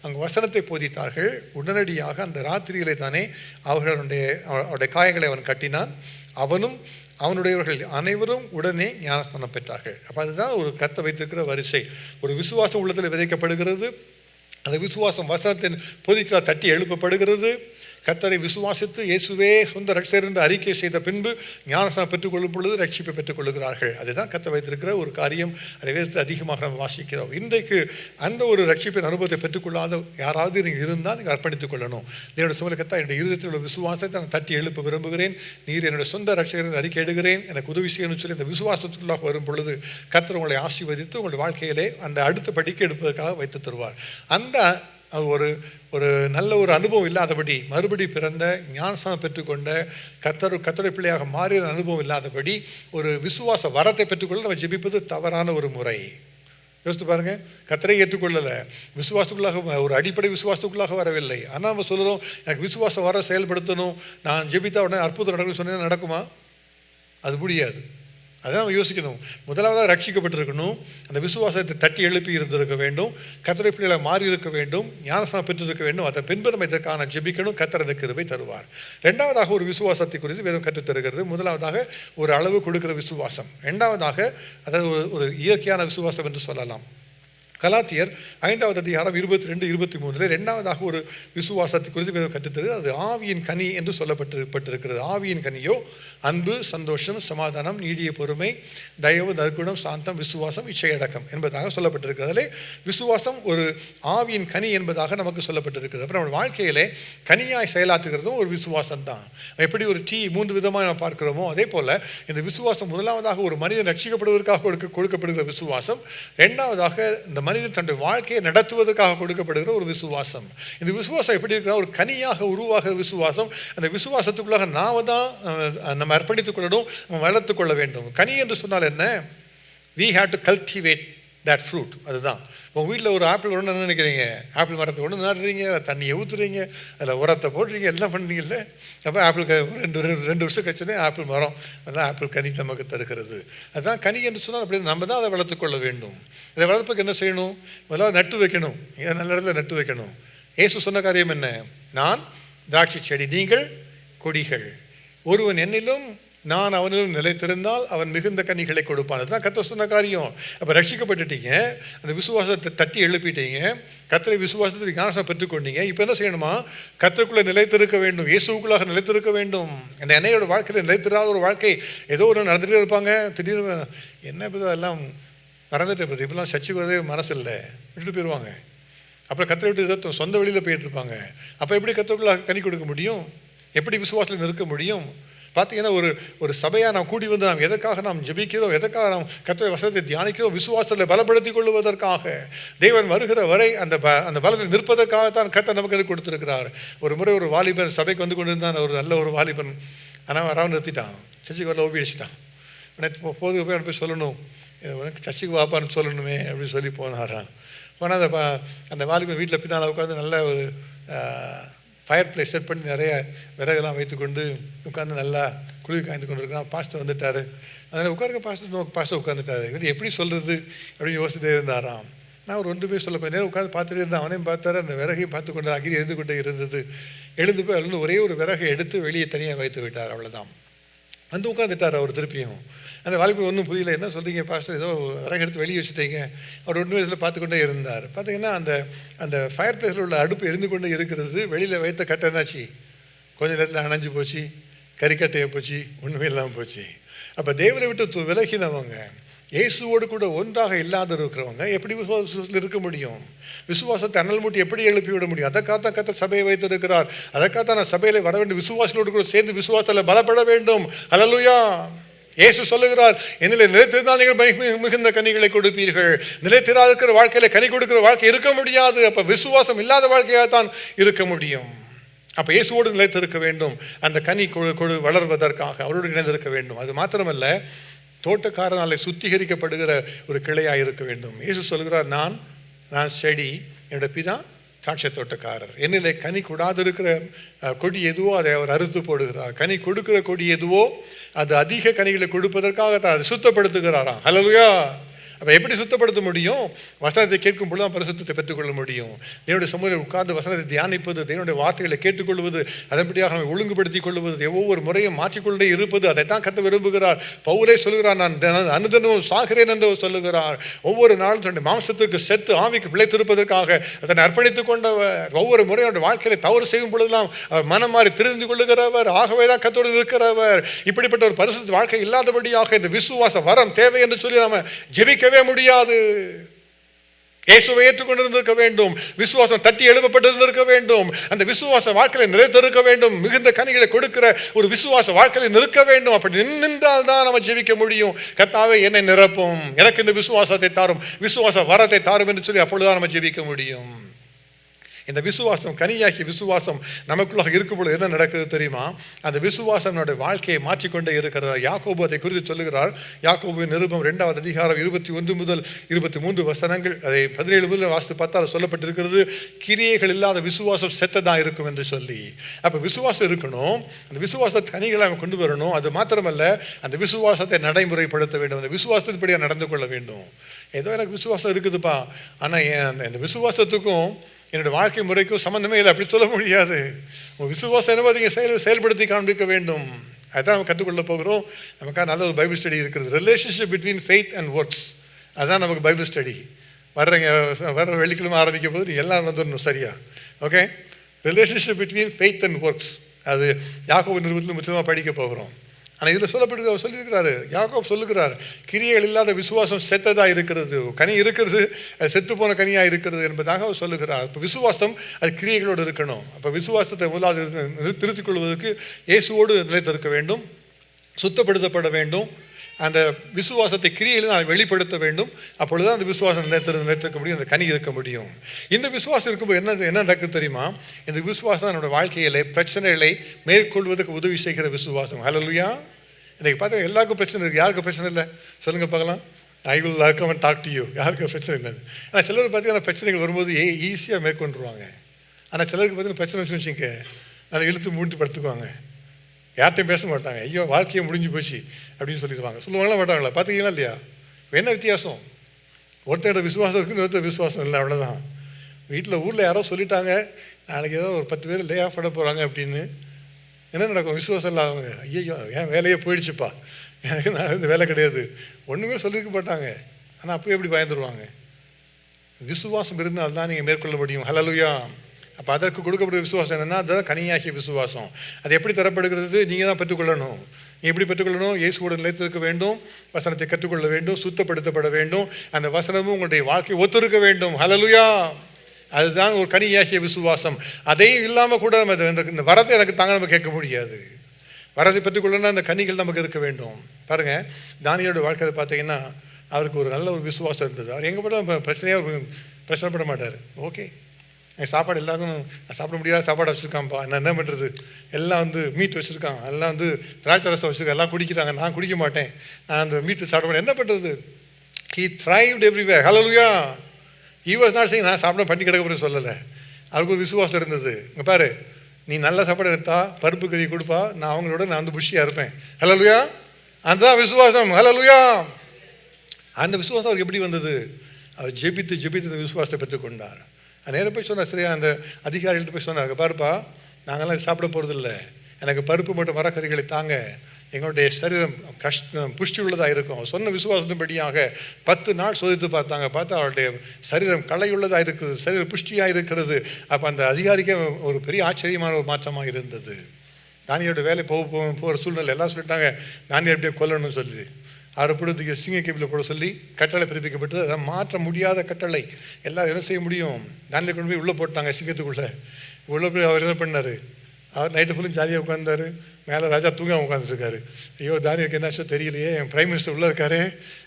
அங்கே வசனத்தை போதித்தார்கள். உடனடியாக அந்த ராத்திரிகளை தானே அவருடைய காயங்களை அவன் கட்டினான். அவனும் அவனுடையவர்கள் அனைவரும் உடனே ஞானஸ்நானம் பெற்றார்கள். அப்போ அதுதான் ஒரு கர்த்தர் வைத்திருக்கிற வரிசை. ஒரு விசுவாசம் உள்ளத்தில் விதைக்கப்படுகிறது. அந்த விசுவாசம் வசனத்தின் போதிக்கலால் தட்டி எழுப்பப்படுகிறது. கர்த்தரை விசுவாசித்து இயேசுவே சொந்த ரட்சகர் என்று அறிக்கை செய்த பின்பு ஞானஸ்நானம் பெற்றுக்கொள்ளும் பொழுது ரட்சிப்பை பெற்றுக்கொள்கிறார்கள். அதுதான் கர்த்தர் வைத்திருக்கிற ஒரு காரியம். அதை வேதத்தை அதிகமாக நம்ம வாசிக்கிறோம். இன்றைக்கு அந்த ஒரு ரட்சிப்பின் அனுபவத்தை பெற்றுக்கொள்ளாத யாராவது நீங்கள் இருந்தால் நீங்கள் அர்ப்பணித்துக் கொள்ளணும். என்னோட சூழல் கர்த்தா, என்னுடைய இருதயத்தில் உள்ள விசுவாசத்தை நான் தட்டி எழுப்ப விரும்புகிறேன். நீர் என்னுடைய சொந்த ரட்சகர் என்று அறிக்கை எடுக்கிறேன், எனக்கு உதவி செய்யணும்னு சொல்லி அந்த விசுவாசத்துக்குள்ளாக வரும் பொழுது கர்த்தர் உங்களை ஆசீர்வதித்து உங்களுடைய வாழ்க்கையிலே அந்த அடுத்த படிக்க எடுப்பதற்காக வைத்து தருவார். அந்த ஒரு நல்ல ஒரு அனுபவம் இல்லாதபடி, மறுபடி பிறந்த ஞானஸ்நானம் பெற்றுக்கொண்ட கர்த்தருடைய பிள்ளையாக மாறிய அனுபவம் இல்லாதபடி ஒரு விசுவாச வரத்தை பெற்றுக்கொள்ள நம்ம ஜெபிப்பது தவறான ஒரு முறை. யோசித்து பாருங்க, கர்த்தரை ஏற்றுக்கொள்ளலை, விசுவாசத்துக்குள்ளாக ஒரு அடிப்படை விசுவாசத்துக்குள்ளாக வரவில்லை. ஆனால் நம்ம சொல்கிறோம், எனக்கு விசுவாசம் வர செயல்படுத்தணும், நான் ஜெபித்தா உடனே அற்புதம் நடக்கும்னு சொன்னீங்கன்னா நடக்குமா? அது முடியாது. அதான் நம்ம யோசிக்கணும். முதலாவதாக ரட்சிக்கப்பட்டிருக்கணும், அந்த விசுவாசத்தை தட்டி எழுப்பி இருந்திருக்க வேண்டும், கர்த்தருடைய பிள்ளைகளை மாறி இருக்க வேண்டும், ஞானஸ்நானம் பெற்றிருக்க வேண்டும். அதன் பின்பு நம்ம இதற்கான ஜெபிக்கணும், கர்த்தர் அந்த கிருபை தருவார். ரெண்டாவதாக ஒரு விசுவாசத்தை குறித்து வேதம் கற்றுத் தருகிறது. முதலாவதாக ஒரு அளவு கொடுக்கிற விசுவாசம். ரெண்டாவதாக அதாவது ஒரு இயற்கையான விசுவாசம் என்று சொல்லலாம். கலாத்தியர் 5வது அதிகாரம் 22, 23 இரண்டாவதாக ஒரு விசுவாசத்தை குறித்து கற்றுத்தரு. அது ஆவியின் கனி என்று சொல்லப்பட்டிருக்கிறது. ஆவியின் கனியோ அன்பு, சந்தோஷம், சமாதானம், நீடிய பொறுமை, தயவு, நற்குணம், சாந்தம், விசுவாசம், இச்சையடக்கம் என்பதாக சொல்லப்பட்டிருக்கிறது. அதிலே விசுவாசம் ஒரு ஆவியின் கனி என்பதாக நமக்கு சொல்லப்பட்டிருக்கிறது. அப்புறம் நம்ம வாழ்க்கையிலே கனியாய் செயலாற்றுகிறதும் ஒரு விசுவாசம் தான். எப்படி ஒரு டீ 3 விதமாக நம்ம பார்க்கிறோமோ அதே போல இந்த விசுவாசம் முதலாவதாக ஒரு மனிதன் ரட்சிக்கப்படுவதற்காக கொடுக்கப்படுகிற விசுவாசம், இரண்டாவதாக இந்த மனிதன் தன்னுடைய வாழ்க்கையை நடத்துவதற்காக கொடுக்கப்படுகிற ஒரு விசுவாசம். இந்த விசுவாசம் எப்படி இருக்கிற ஒரு கனியாக உருவாகிற விசுவாசம். அந்த விசுவாசத்துக்குள்ளாக நாம தான் நம்ம அர்ப்பணித்துக் கொள்ளணும், நம்ம வளர்த்துக் கொள்ள வேண்டும். கனி என்று சொன்னால் என்ன? we have to cultivate that fruit. அதுதான். உங்கள் வீட்டில் ஒரு ஆப்பிள் ஒன்று நினைக்கிறீங்க, ஆப்பிள் மரத்தை ஒன்று நடுறீங்க, தண்ணியை ஊற்றுறீங்க, அதில் உரத்தை போடுறீங்க, எல்லாம் பண்ணுறீங்கல்ல. அப்போ ஆப்பிள் ரெண்டு வருஷம் கழிச்சோடனே ஆப்பிள் மரம், அதெல்லாம் ஆப்பிள் கனி நமக்கு தருகிறது. அதுதான் கனி என்று சொன்னால் அப்படி நம்ம தான் அதை வளர்த்துக்கொள்ள வேண்டும். இதை வளர்ப்புக்கு என்ன செய்யணும்? முதல்ல நட்டு வைக்கணும். நல்ல இடத்துல நட்டு வைக்கணும். இயேசு சொன்ன காரியம் என்ன? நான் திராட்சை செடி, நீங்கள் கொடிகள். ஒருவன் என்னிலும் நான் அவனிலும் நிலைத்திருந்தால் அவன் மிகுந்த கனிகளை கொடுப்பான். அதுதான் கர்த்தர் சொன்ன காரியம். அப்போ ரட்சிக்கப்பட்டுட்டீங்க, அந்த விசுவாசத்தை தட்டி எழுப்பிட்டீங்க, கர்த்தரை விசுவாசத்தை ஞானஸ்நானம் பெற்றுக்கொண்டீங்க. இப்போ என்ன செய்யணுமா? கர்த்தருக்குள்ளே நிலைத்திருக்க வேண்டும், இயேசுக்குள்ளாக நிலைத்திருக்க வேண்டும். அந்த என்னையோட வாழ்க்கையில் நிலைத்திராத ஒரு வாழ்க்கை, ஏதோ ஒன்று நடந்துகிட்டே இருப்பாங்க. திடீர்னு என்ன இப்போ எல்லாம் மறந்துட்டு இப்போ இப்பெல்லாம் சர்ச்சுக்கு வரவே மனசு இல்லை, விட்டுட்டு போயிடுவாங்க. அப்புறம் கர்த்தரை விட்டு ஏதோ சொந்த வழியில் போயிட்டு இருப்பாங்க. அப்போ எப்படி கர்த்தருக்குள்ளாக கனி கொடுக்க முடியும்? எப்படி விசுவாசத்தில் நிற்க முடியும்? பார்த்தீங்கன்னா ஒரு சபையாக நாம் கூடி வந்து நாம் எதற்காக நாம் ஜெபிக்கிறோம், எதற்காக நாம் கர்த்தருடைய வசனத்தை தியானிக்கிறோம்? விசுவாசத்தை பலப்படுத்திக் கொள்வதற்காக. தேவன் வருகிற வரை அந்த பலத்தில் நிற்பதற்காகத்தான் கர்த்தர் நமக்கு கொடுத்திருக்கிறார். ஒரு முறை ஒரு வாலிபன் சபைக்கு வந்து கொண்டிருந்தான், ஒரு நல்ல ஒரு வாலிபன். ஆனால் வராமல் நிறுத்திட்டான், சர்ச்சுக்கு வரல, ஓபி அடிச்சிட்டான். போதுக்கு போய் அவன் போய் சொல்லணும், உனக்கு சர்ச்சுக்கு வாப்பான்னு சொல்லணுமே அப்படின்னு சொல்லி போனாரான். போனால் அந்த வாலிபன் வீட்டில் பின்னால் உட்காந்து நல்ல ஒரு ஃபயர் பிளேஸ் செட் பண்ணி நிறைய விறகுலாம் வைத்துக்கொண்டு உட்காந்து நல்லா குளிர் காய்ந்து கொண்டு இருக்கான். பாஸ்டர் வந்துட்டார். அதில் உட்காருங்க பாஸ்டர் உட்காந்துட்டாரு. இது எப்படி சொல்கிறது அப்படின்னு யோசிச்சுட்டே இருந்தாராம். நான் ஒரு 2 பேர் சொல்ல கொஞ்சம் நேரம் உட்காந்து பார்த்துட்டே இருந்தேன். அவனையும் பார்த்தாரு, அந்த விறகையும் பார்த்து கொண்டு அகிரி எரிந்து கொண்டே இருந்தது. எழுந்து போய் அதில் ஒரே ஒரு விறகை எடுத்து வெளியே தனியாக வைத்து விட்டார். அவ்வளோதான். வந்து உட்காந்துட்டார் அவர் திருப்பியும். அந்த வாலிபர் ஒன்றும் புரியல, என்ன சொல்கிறீங்க பாஸ்டர், ஏதோ விறகு எடுத்து வெளியே வச்சுட்டீங்க. அவர் 1 வயசில் பார்த்து கொண்டே இருந்தார். பார்த்தீங்கன்னா அந்த ஃபயர் பிளேஸில் உள்ள அடுப்பு எரிந்து கொண்டே இருக்கிறது. வெளியில் வைத்த கட்டை என்னாச்சு? கொஞ்சம் நேரத்தில் அணைஞ்சு போச்சு, கறிக்கட்டையை போச்சு, ஒன்றுமே இல்லாமல் போச்சு. அப்போ தேவரை விட்டு விலகினவங்க, இயேசுவோடு கூட ஒன்றாக இல்லாத இருக்கிறவங்க எப்படி விசுவாசத்தில் இருக்க முடியும்? விசுவாசத்தை அனல் மூட்டி எப்படி எழுப்பிவிட முடியும்? அதற்காகத்தான் கர்த்தர் சபையை வைத்திருக்கிறார். அதற்காகத்தான் நான் சபையில வர வேண்டும், விசுவாசிகளோடு கூட சேர்ந்து விசுவாசத்தில் பலப்பட வேண்டும். ஹல்லேலூயா. இயேசு சொல்லுகிறார், என்னிலே நிலைத்திருந்தால் நீங்கள் மிகுந்த கனிகளை கொடுப்பீர்கள். நிலைத்திராத இருக்கிற வாழ்க்கையில கனி கொடுக்கிற வாழ்க்கை இருக்க முடியாது. அப்ப விசுவாசம் இல்லாத வாழ்க்கையாகத்தான் இருக்க முடியும். அப்ப இயேசுவோடு நிலைத்திருக்க வேண்டும். அந்த கனி வளர்வதற்காக அவரோடு இணைந்திருக்க வேண்டும். அது மாத்திரமல்ல, தோட்டக்காரனாலே சுத்திகரிக்கப்படுகிற ஒரு கிளையாக இருக்க வேண்டும். இயேசு சொல்கிறார், நான் செடி, என்னோட பிதா திராட்சை தோட்டக்காரர். என்னிலே கனி கொடாது இருக்கிற கொடி எதுவோ அதை அவர் அறுத்து போடுகிறார். கனி கொடுக்கிற கொடி எதுவோ அது அதிக கனிகளை கொடுப்பதற்காக தான் அதை சுத்தப்படுத்துகிறாராம். ஹல்லேலூயா. அப்போ எப்படி சுத்தப்படுத்த முடியும்? வசனத்தை கேட்கும் பொழுது தான் பரிசுத்தத்தை பெற்றுக்கொள்ள முடியும். தேவனுடைய சமூகத்தில் உட்கார்ந்து வசனத்தை தியானிப்பது, தேவனுடைய வார்த்தைகளை கேட்டுக்கொள்வது, அதன்படியாக நம்ம ஒழுங்குபடுத்திக் கொள்வது, ஒவ்வொரு முறையும் மாற்றிக்கொண்டே இருப்பது, அதைத்தான் கர்த்தர் விரும்புகிறார். பவுலே சொல்லுகிறார், நான் அனுதினமும் சாகிறேன் என்று சொல்லுகிறார். ஒவ்வொரு நாளும் தன்னுடைய மாம்சத்திற்கு செத்து ஆவிக்கு பிழைத்திருப்பதற்காக தன்னை அர்ப்பணித்துக் கொண்டவர். ஒவ்வொரு முறையும் அவருடைய வாழ்க்கையை தவறு செய்யும் பொழுதெல்லாம் அவர் மனம் மாறி தெரிந்து கொள்ளுகிறவர். ஆகவே தான் கர்த்தரோடு இருக்கிறவர். இப்படிப்பட்ட ஒரு பரிசுத்த வாழ்க்கை இல்லாதபடியாக இந்த விசுவாச வரம் தேவை என்று சொல்லி நாம ஜெபிக்கவே முடியாது. இயேசுவை ஏற்றுக்கொண்டிருந்திருக்க வேண்டும். விசுவாசம் தட்டி எழுப்பப்பட்டிருந்திருக்க வேண்டும். அந்த விசுவாச வாழ்க்கையை நிலைத்திருக்க வேண்டும். மிகுந்த கனிகளை கொடுக்கிற ஒரு விசுவாச வாழ்க்கையை நிற்க வேண்டும். அப்படி நின்றால் தான் நம்ம ஜெபிக்க முடியும். கர்த்தாவே என்னை நிரப்பும், எனக்கு இந்த விசுவாசத்தை தாரும், விசுவாச வரத்தை தாரும் என்று சொல்லி அப்பொழுதுதான் நம்ம ஜெபிக்க முடியும். இந்த விசுவாசம், கனியாகிய விசுவாசம் நமக்குள்ளாக இருக்கும் பொழுது என்ன நடக்குது தெரியுமா? அந்த விசுவாசம் நம்முடைய வாழ்க்கையை மாற்றிக்கொண்டே இருக்கிறார். யாக்கோபு அதை குறித்து சொல்லுகிறார். யாக்கோபு நிருபம் 2வது அதிகாரம் 21 முதல் 23 வசனங்கள், அதை 17 முதல் வாசித்து பார்த்தா அது சொல்லப்பட்டிருக்கிறது, கிரியைகள் இல்லாத விசுவாசம் செத்ததாக இருக்கும் என்று சொல்லி. அப்போ விசுவாசம் இருக்கணும், அந்த விசுவாசத்தை கனிகளாக கொண்டு வரணும். அது மாத்திரமல்ல, அந்த விசுவாசத்தை நடைமுறைப்படுத்த வேண்டும். அந்த விசுவாசத்தின்படியாக நடந்து கொள்ள வேண்டும். ஏதோ எனக்கு விசுவாசம் இருக்குதுப்பா, ஆனால் இந்த விசுவாசத்துக்கும் என்னுடைய வாழ்க்கை முறைக்கும் சம்பந்தமே இல்லை, அப்படி சொல்ல முடியாது. உங்கள் விசுவாசம் என்னவோ நீங்கள் செயல்படுத்தி காண்பிக்க வேண்டும். அதுதான் நம்ம கற்றுக்கொள்ள போகிறோம். நமக்காக நல்ல ஒரு பைபிள் ஸ்டடி இருக்கிறது, relationship between faith and works. அதுதான் நமக்கு பைபிள் ஸ்டடி. வர்ற வெள்ளிக்கிழமை ஆரம்பிக்கும் போது நீ எல்லாம் வந்துடணும் சரியா. Okay, relationship between faith and works, அது யாக்கோபு நிருபத்தில் முற்றிலுமாக படிக்க போகிறோம். ஆனால் இதில் சொல்லப்படுது, அவர் சொல்லியிருக்கிறாரு, யாக்கோபு சொல்லுகிறார், கிரியைகள் இல்லாத விசுவாசம் செத்ததாக இருக்கிறது, கனி இருக்கிறது அது செத்து போன கனியாக இருக்கிறது என்பதாக அவர் சொல்லுகிறார். இப்போ விசுவாசம் அது கிரியைகளோடு இருக்கணும். அப்போ விசுவாசத்தை முதலாவது திருத்திக் கொள்வதற்கு இயேசுவோடு நிலைத்திருக்க வேண்டும், சுத்தப்படுத்தப்பட வேண்டும், அந்த விசுவாசத்தை கிரியைகளில் வெளிப்படுத்த வேண்டும். அப்பொழுதுதான் அந்த விசுவாசம் நிலைத்திருக்க முடியும், அந்த கனி இருக்க முடியும். இந்த விசுவாசம் இருக்கும்போது என்ன நடக்குது தெரியுமா? இந்த விசுவாசம் என்னோட வாழ்க்கையிலே பிரச்சனைகளை மேற்கொள்வதற்கு உதவி செய்கிற விசுவாசம். ஹல்லேலூயா. இன்றைக்கி பார்த்தா எல்லாருக்கும் பிரச்சனை இருக்குது. யாருக்கும் பிரச்சனை இல்லை சொல்லுங்கள் பார்க்கலாம். I will come and talk to you. யாருக்கும் பிரச்சனை இல்லை. ஆனால் சிலர் பார்த்தீங்கன்னா பிரச்சனைகள் வரும்போது ஈஸியாக மேற்கொண்டுருவாங்க. ஆனால் சிலருக்கு பார்த்தீங்கன்னா பிரச்சனை வச்சுக்க அதை இழுத்து மூட்டி படுத்துக்குவாங்க, யார்கிட்டையும் பேச மாட்டாங்க. ஐயோ வாழ்க்கையை முடிஞ்சு போச்சு அப்படின்னு சொல்லிடுவாங்க. சொல்லுவாங்களா மாட்டாங்களா? பார்த்துக்கலாம் இல்லையா? என்ன வித்தியாசம்? ஒருத்தரோட விசுவாசம் இருக்குன்னு ஒருத்தர் விசுவாசம் இல்லை, அவ்வளோதான். ஊரில் யாரோ சொல்லிட்டாங்க நாளைக்கு ஏதோ ஒரு 10 பேர் லே ஆஃப் பண்ண போகிறாங்க அப்படின்னு. என்ன நடக்கும்? விசுவாசம் இல்லாதவங்க, ஐயோ என் வேலையே போயிடுச்சுப்பா, எனக்கு நான் இந்த வேலை கிடையாது, ஒன்றுமே சொல்லியிருக்க மாட்டாங்க. ஆனால் அப்போ எப்படி பயந்துருவாங்க? விசுவாசம் இருந்தால் தான் நீங்கள் மேற்கொள்ள முடியும். ஹல்லேலூயா. அப்போ அதற்கு கொடுக்கப்படுற விசுவாசம் என்னென்னா, அதுதான் கனியாகிய விசுவாசம். அது எப்படி தரப்படுகிறது? நீங்கள் தான் பெற்றுக்கொள்ளணும். நீ எப்படி பெற்றுக்கொள்ளணும்? இயேசுவோடு நிலைத்திருக்க வேண்டும், வசனத்தை கற்றுக்கொள்ள வேண்டும், சுத்தப்படுத்தப்பட வேண்டும், அந்த வசனமும் உங்களுடைய வாழ்க்கையை ஒத்திருக்க வேண்டும். ஹல்லேலூயா. அதுதான் ஒரு கனியாகிய விசுவாசம். அதையும் இல்லாமல் கூட நம்ம இந்த வரத்தை எனக்கு தாங்க நம்ம கேட்க முடியாது. வரத்தை பெற்றுக்கொள்ளணும்னா அந்த கனிகள் நமக்கு இருக்க வேண்டும். பாருங்கள், தானியேலோட வாழ்க்கையில் பார்த்தீங்கன்னா அவருக்கு ஒரு நல்ல ஒரு விசுவாசம் இருந்தது. அவர் எங்கே போட்டால் பிரச்சனையாக பிரச்சனைப்பட மாட்டார். ஓகே, என் சாப்பாடு எல்லாருக்கும் சாப்பிட முடியாத சாப்பாடு வச்சுருக்கான்ப்பா, நான் என்ன பண்ணுறது? எல்லாம் மீட் வச்சுருக்கான், எல்லாம் திராட்சை ரசம் வச்சுருக்கான், எல்லாம் குடிக்கிறாங்க, நான் குடிக்க மாட்டேன், நான் அந்த மீட்டு சாப்பிட மாட்டேன், என்ன பண்ணுறது? He thrived everywhere. Hallelujah. He was not saying நான் சாப்பிட பண்ணி கிடக்க சொல்லலை. அவருக்கு ஒரு விசுவாசம் இருந்தது. இங்கே பாரு, நீ நல்ல சாப்பாடு எடுத்தா பருப்பு கறி கொடுப்பா, நான் அவங்களோட நான் புஷியாக இருப்பேன். ஹல்லேலூயா. அதுதான் விசுவாசம். ஹல்லேலூயா. அந்த விசுவாசம் அவருக்கு எப்படி வந்தது? அவர் ஜெபித்து அந்த விசுவாசத்தை பெற்றுக்கொண்டார். நேராக போய் சொன்னார், சரியா அந்த அதிகாரிகள்ட்ட போய் சொன்னாங்க, பாருப்பா நாங்கள்லாம் சாப்பிட போகிறதில்ல, எனக்கு பருப்பு மட்டும் மரக்கறிகளை தாங்க, எங்களுடைய சரீரம் புஷ்டி உள்ளதாக இருக்கும். சொன்ன விசுவாசத்தின்படியாக 10 நாள் சோதித்து பார்த்தாங்க. பார்த்தா அவருடைய சரீரம் களையுள்ளதாக இருக்குது, சரீரம் புஷ்டியாக இருக்கிறது. அப்போ அந்த அதிகாரிக்கே ஒரு பெரிய ஆச்சரியமான ஒரு மாற்றமாக இருந்தது. தானியேலோட வேலை போகிற சூழ்நிலை எல்லாம் சொல்லிட்டாங்க, தானியேல் எப்படியும் கொல்லணும்னு சொல்லி அவரை பிடித்துக்கு சிங்க கேபில் போட சொல்லி கட்டளை பிறப்பிக்கப்பட்டது. அதை மாற்ற முடியாத கட்டளை. எல்லாம் என்ன செய்ய முடியும்? தானியேலை கொண்டு போய் உள்ளே போட்டாங்க சிங்கத்துக்குள்ளே. உள்ளே போய் அவர் என்ன பண்ணார்? அவர் நைட்டு ஃபுல்லும் ஜாலியாக உட்காந்தார். மேலே ராஜா தூங்க உட்காந்துருக்காரு. ஐயோ தானியலுக்கு என்ன ஆச்சோ தெரியலையே, என் பிரைம் மினிஸ்டர் உள்ளே இருக்காரு,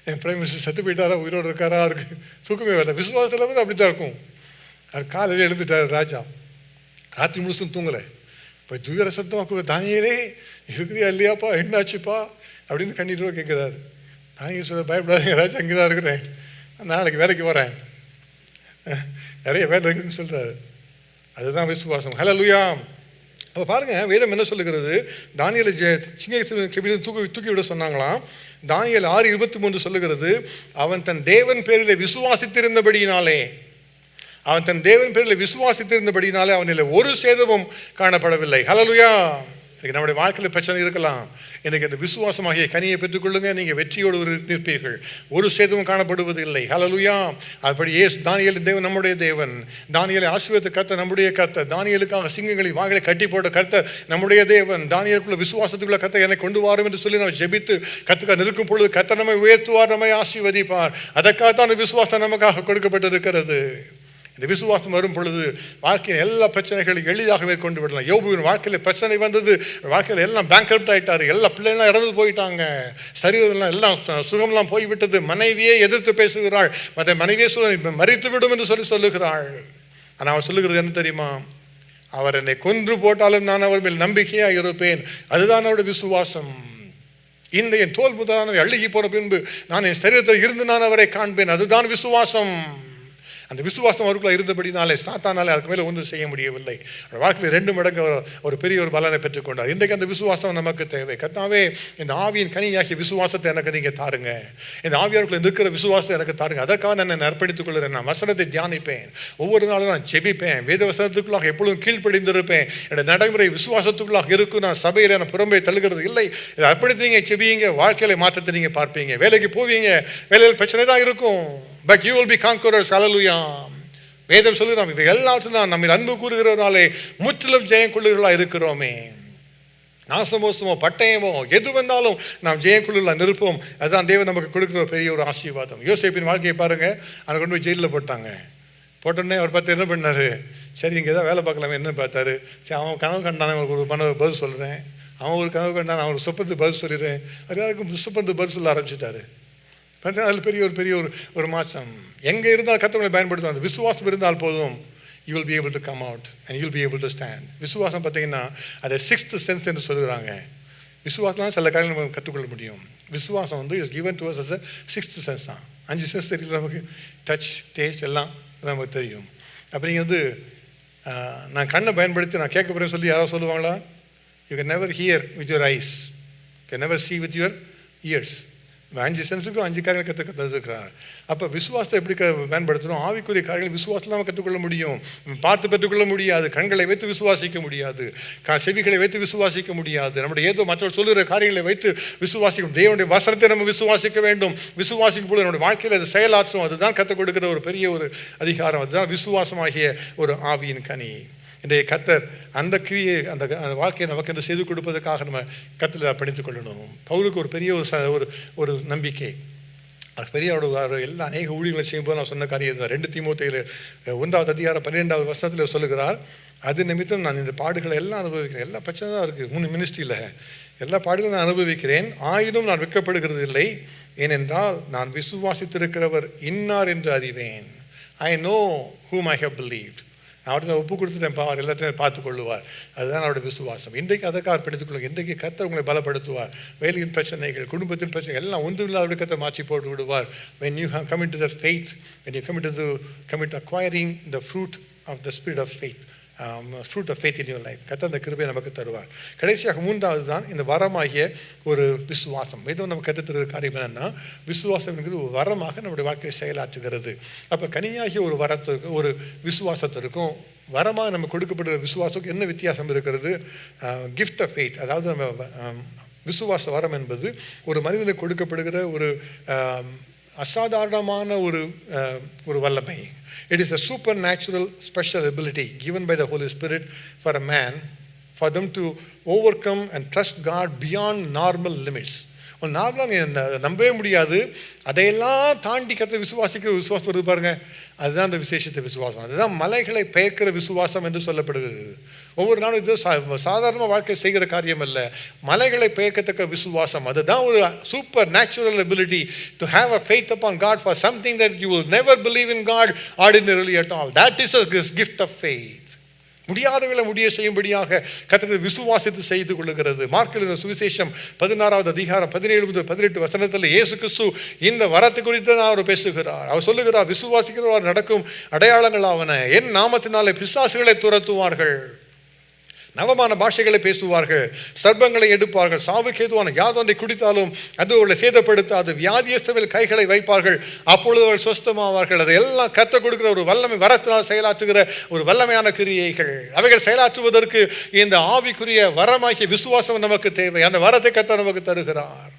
என் பிரைம் மினிஸ்டர் செத்து போயிட்டாரா உயிரோடு இருக்காரா? அவருக்கு தூக்கமே வரல. விசுவாசத்தில் வந்து அப்படி தான் இருக்கும். அவர் காலையில் எழுந்துட்டார் ராஜா, ராத்திரி முழுசும் தூங்கலை. இப்போ துயர சத்தமாக தானியலே இருக்கிறியா இல்லையாப்பா, என்னாச்சுப்பா அப்படின்னு கண்ணீரோட கேட்குறாரு. தானியேல் சொல்ல, பயப்படாதீங்க ராஜா, அங்கே தான் இருக்கிறேன், நாளைக்கு வேலைக்கு வரேன், நிறைய வேலை இருக்குதுன்னு சொல்கிறாரு. அதுதான் விசுவாசம். ஹல்லேலூயா. அப்போ பாருங்கள், வேதம் என்ன சொல்லுகிறது? தானியேலை தூக்கி விட சொன்னாங்களாம். தானியேல் 6:23 சொல்லுகிறது, அவன் தன் தேவன் பேரில் விசுவாசித்திருந்தபடியினாலே அவனில் ஒரு சேதமும் காணப்படவில்லை. ஹல்லேலூயா. நம்முடைய வாழ்க்கையில் பிரச்சனை இருக்கலாம். எனக்கு அந்த விசுவாசமாகிய கனியை பெற்றுக்கொள்ளுங்க, நீங்கள் வெற்றியோடு நிற்பீர்கள், ஒரு சேதமும் காணப்படுவது இல்லை. ஹல்லேலூயா. அப்படி தானியேல் தேவன் நம்முடைய தேவன். தானியேலை ஆசீர்வதித்த கர்த்தர் நம்முடைய கர்த்தர். தானியேலுக்காக சிங்கங்களை வாயிலை கட்டி போட்ட கர்த்தர் நம்முடைய தேவன். தானியேலுக்குள்ள விசுவாசத்துக்குள்ள கர்த்தர் என்னை கொண்டு வாரும் என்று சொல்லி நம்ம ஜெபித்து கர்த்தர் நிற்கும் பொழுது கர்த்தர் நம்மை உயர்த்துவார், நம்மை ஆசீர்வதிப்பார். அதற்காகத்தான் அந்த விசுவாசம் நமக்காக கொடுக்கப்பட்டிருக்கிறது. இந்த விசுவாசம் வரும் பொழுது வாழ்க்கையில் எல்லா பிரச்சனைகளையும் எளிதாக மேற்கொண்டு விடலாம். யோபுவின் வாழ்க்கையில் பிரச்சனை வந்தது, வாழ்க்கையில் எல்லாம் பேங்க்ரப்ட் ஆகிட்டார், எல்லா பிள்ளைகள்லாம் இறந்து போயிட்டாங்க, சரீரம் எல்லாம் சுகம்லாம் போய்விட்டது, மனைவியே எதிர்த்து பேசுகிறாள், மற்ற மனைவியே மறித்து விடும் என்று சொல்லுகிறாள். ஆனால் அவர் சொல்லுகிறது என்ன தெரியுமா? அவர் என்னை கொன்று போட்டாலும் நான் அவர் மேல் நம்பிக்கையாக இருப்பேன். அதுதான் அவருடைய விசுவாசம். இந்த என் தோல் முதலானவை அழுகி போன பின்பு நான் என் சரீரத்தில் இருந்து நான் அவரை காண்பேன். அதுதான் விசுவாசம். அந்த விசுவாசம் அவருக்குள்ள இருந்தபடினாலே சாத்தானாலே அதுக்கு மேலே ஒன்றும் செய்ய முடியவில்லை. வாழ்க்கையில் 2 மடங்கு ஒரு பெரிய ஒரு பலனை பெற்றுக்கொண்டார். இன்றைக்கு அந்த விசுவாசம் நமக்கு தேவை. கர்த்தாவே, இந்த ஆவியின் கனியாகிய விசுவாசத்தை எனக்கு நீங்கள் தாருங்க, இந்த ஆவியாருக்குள்ள இருக்கிற விசுவாசத்தை எனக்கு தாருங்க. அதற்காக நான் அர்ப்பணித்துக் கொள்கிறேன். நான் வசனத்தை தியானிப்பேன், ஒவ்வொரு நாளும் நான் ஜெபிப்பேன், வேத வசனத்துக்குள்ளாக எப்பொழுதும் கீழ்ப்படிந்திருப்பேன். என்னுடைய நடைமுறை விசுவாசத்துக்குள்ளாக இருக்கும். நான் சபையில் நான் புறம்பே தள்ளுகிறது இல்லை. இதை அர்ப்பணித்து நீங்கள் ஜெபிங்க, வாழ்க்கையில மாற்றத்தை நீங்கள் பார்ப்பீங்க. வேலைக்கு போவீங்க, வேலையில் பிரச்சனை தான் இருக்கும், but you will be conquerors. Hallelujah. வேதம் சொல்லுகிறோம், இவை எல்லாவற்றும் நம்ம அன்பு கூறுகிறவராலே முற்றிலும் ஜெயம் கொள்ளுகிறவர்களா இருக்கிறோமே. நாசமோசமோ பட்டயமோ எது வந்தாலும் நாம் ஜெயக்குழுல நிற்போம். அதுதான் தேவன் நமக்கு கொடுக்குற பெரிய ஒரு ஆசீர்வாதம். யோசேப்பின் வாழ்க்கையை பாருங்க, அவனை கொண்டு போய் ஜெயிலில் போட்டாங்க. போட்டோடனே அவர் பார்த்து என்ன பண்ணாரு, சரி இங்கே ஏதாவது வேலை பார்க்கலாமே என்ன பார்த்தாரு. சரி அவன் கனவு கண்டான ஒரு பதில் சொல்கிறேன், அவன் ஒரு கனவு கண்டான், அவன் ஒரு சொப்பத்துக்கு பதில் சொல்லிடுறேன். எல்லாருக்கும் சொப்பத்துக்கு பதில் சொல்ல ஆரம்பிச்சுட்டாரு. பார்த்தா அதில் பெரிய ஒரு மாற்றம். எங்கே இருந்தால் கர்த்தரை பயன்படுத்தும். அந்த விசுவாசம் இருந்தால் போதும், you will be able to come out and you will be able to stand. விசுவாசம் பார்த்தீங்கன்னா அதை சிக்ஸ்த் சென்ஸ் என்று சொல்லுறாங்க. விசுவாசம்லாம் சில காரியங்கள் நம்ம கற்றுக்கொள்ள முடியும். விசுவாசம் வந்து is given to us as a sixth sense தான். 5 சென்ஸ் தெரியல நமக்கு, டச், டேஸ்ட் எல்லாம் நமக்கு தெரியும். அப்போ நீங்கள் வந்து நான் கண்ணை பயன்படுத்தி நான் கேட்க போகிறேன்னு சொல்லி யாராவது சொல்லுவாங்களா? You can never here with your eyes, can never see with your ears. 5 சென்ஸுக்கும் 5 காரியங்கள் கற்றுக்கிறார். அப்போ விசுவாசத்தை எப்படி பயன்படுத்தணும்? ஆவிக்குரிய காரியங்கள் விசுவாசம் நம்ம கற்றுக்கொள்ள முடியும். பார்த்து பெற்றுக்கொள்ள முடியாது, கண்களை வைத்து விசுவாசிக்க முடியாது, செவிகளை வைத்து விசுவாசிக்க முடியாது, நம்முடைய ஏதோ மற்றவர் சொல்லுகிற காரியங்களை வைத்து விசுவாசிக்கும். தேவனுடைய வசனத்தை நம்ம விசுவாசிக்க வேண்டும். விசுவாசிக்கும் பொழுது நம்முடைய வாழ்க்கையில் அது செயலாற்றும். அதுதான் கற்றுக் கொடுக்கிற ஒரு பெரிய ஒரு அதிகாரம். அதுதான் விசுவாசமாகிய ஒரு ஆவியின் கனி. இன்றைய கர்த்தர் அந்த கிரியை அந்த வாழ்க்கையை நமக்கு என்று செய்து கொடுப்பதற்காக நம்ம கர்த்தரில் படித்துக் கொள்ளணும். பவுலுக்கு ஒரு பெரிய ஒரு நம்பிக்கை, பெரிய எல்லா அநேக ஊழியர்களை செய்யும்போது நான் சொன்ன காரியம் 2 தீமோத்தேயுல 1 அதிகாரம் 12வது வசனத்தில் சொல்லுகிறார், அது நிமித்தம் நான் இந்த பாடுகளை எல்லாம் அனுபவிக்கிறேன். எல்லா பிரச்சனை தான் இருக்குது 3 மினிஸ்ட்ரியில், எல்லா பாடுகளும் நான் அனுபவிக்கிறேன், ஆயினும் நான் வெட்கப்படுகிறது இல்லை, ஏனென்றால் நான் விசுவாசித்திருக்கிறவர் இன்னார் என்று அறிவேன். I know whom I have believed. அவர்கிட்ட ஒப்பு கொடுத்துட்டேன், அவர் எல்லாத்தையும் பார்த்து கொள்ளுவார். அதுதான் அவருடைய விசுவாசம். இன்றைக்கு அதற்காக அர்ப்பணித்துக் கொள்ளுங்க. இன்றைக்கு கர்த்தர் உங்களை பலப்படுத்துவார். வேலையின் பிரச்சனைகள், குடும்பத்தின் பிரச்சனைகள் எல்லாம் ஒன்றுமில்லாத கர்த்தர் மாற்றி போட்டு விடுவார். when you have come into that faith, when you come into acquiring the fruit of the spirit of faith, fruit of faith in your life, கர்த்தர் அந்த கிருபையை நமக்கு தருவார். கடைசியாக 3வது தான் இந்த வரமாகிய ஒரு விசுவாசம். இதுவும் நம்ம கற்றுத்தருகிற காரியம் என்னன்னா, விசுவாசம் என்கிறது ஒரு வரமாக நம்முடைய வாழ்க்கையை செயலாற்றுகிறது. அப்போ கனியாகிய ஒரு வரத்திற்கும் ஒரு விசுவாசத்திற்கும் வரமாக நம்ம கொடுக்கப்படுகிற விசுவாசத்துக்கு என்ன வித்தியாசம் இருக்கிறது? கிஃப்ட் ஆஃப் ஃபெய்த், அதாவது நம்ம விசுவாச வரம் என்பது ஒரு மனிதனுக்கு கொடுக்கப்படுகிற ஒரு அசாதாரணமான ஒரு வல்லமை. It is a supernatural special ability given by the Holy Spirit for a man, for them to overcome and trust God beyond normal limits. நார்மலாக நம்பவே முடியாது, அதையெல்லாம் தாண்டி கர்த்தரை விசுவாசிக்கிற விசுவாசம் வருது பாருங்க, அதுதான் அந்த விசேஷத்தை விசுவாசம். அதுதான் மலைகளை பெயர்க்கிற விசுவாசம் என்று சொல்லப்படுகிறது. ஒவ்வொரு நாளும் இது சாதாரண வாழ்க்கை செய்கிற காரியம் அல்ல, மலைகளை பெயர்க்கத்தக்க விசுவாசம். அதுதான் ஒரு supernatural ability to have a faith upon God for something that you will never believe in God ordinarily at all. That is a gift of faith. முடியாதவர்களை முடிய செய்யும்படியாக கர்த்தரை விசுவாசித்து செய்து கொள்ளுகிறது. மார்க் எழுதின சுவிசேஷம் 16வது அதிகாரம் 17 முதல் 18 வசனத்தில் இயேசு கிறிஸ்து இந்த வரத்தை குறித்து தான் அவர் பேசுகிறார். அவர் சொல்லுகிறார், விசுவாசிக்கிறவர் நடக்கும் அடையாளங்கள் ஆவன, என் நாமத்தினாலே பிசாசுகளை துரத்துவார்கள், நவமான பாஷைகளை பேசுவார்கள், சர்ப்பங்களை எடுப்பார்கள், சாவுக்கு ஏதுவான யாதொன்றை குடித்தாலும் அது அவர்களை சேதப்படுத்தாது, வியாதியஸ்தவில் கைகளை வைப்பார்கள், அப்பொழுது அவர்கள் சொஸ்தமாவார்கள். அதையெல்லாம் கற்றுக் கொடுக்கிற ஒரு வல்லமை, வரத்தினால் செயலாற்றுகிற ஒரு வல்லமையான கிரியைகள். அவைகள் செயலாற்றுவதற்கு இந்த ஆவிக்குரிய வரமாகிய விசுவாசம் நமக்கு தேவை. அந்த வரத்தை கர்த்தர் நமக்கு தருகிறார்.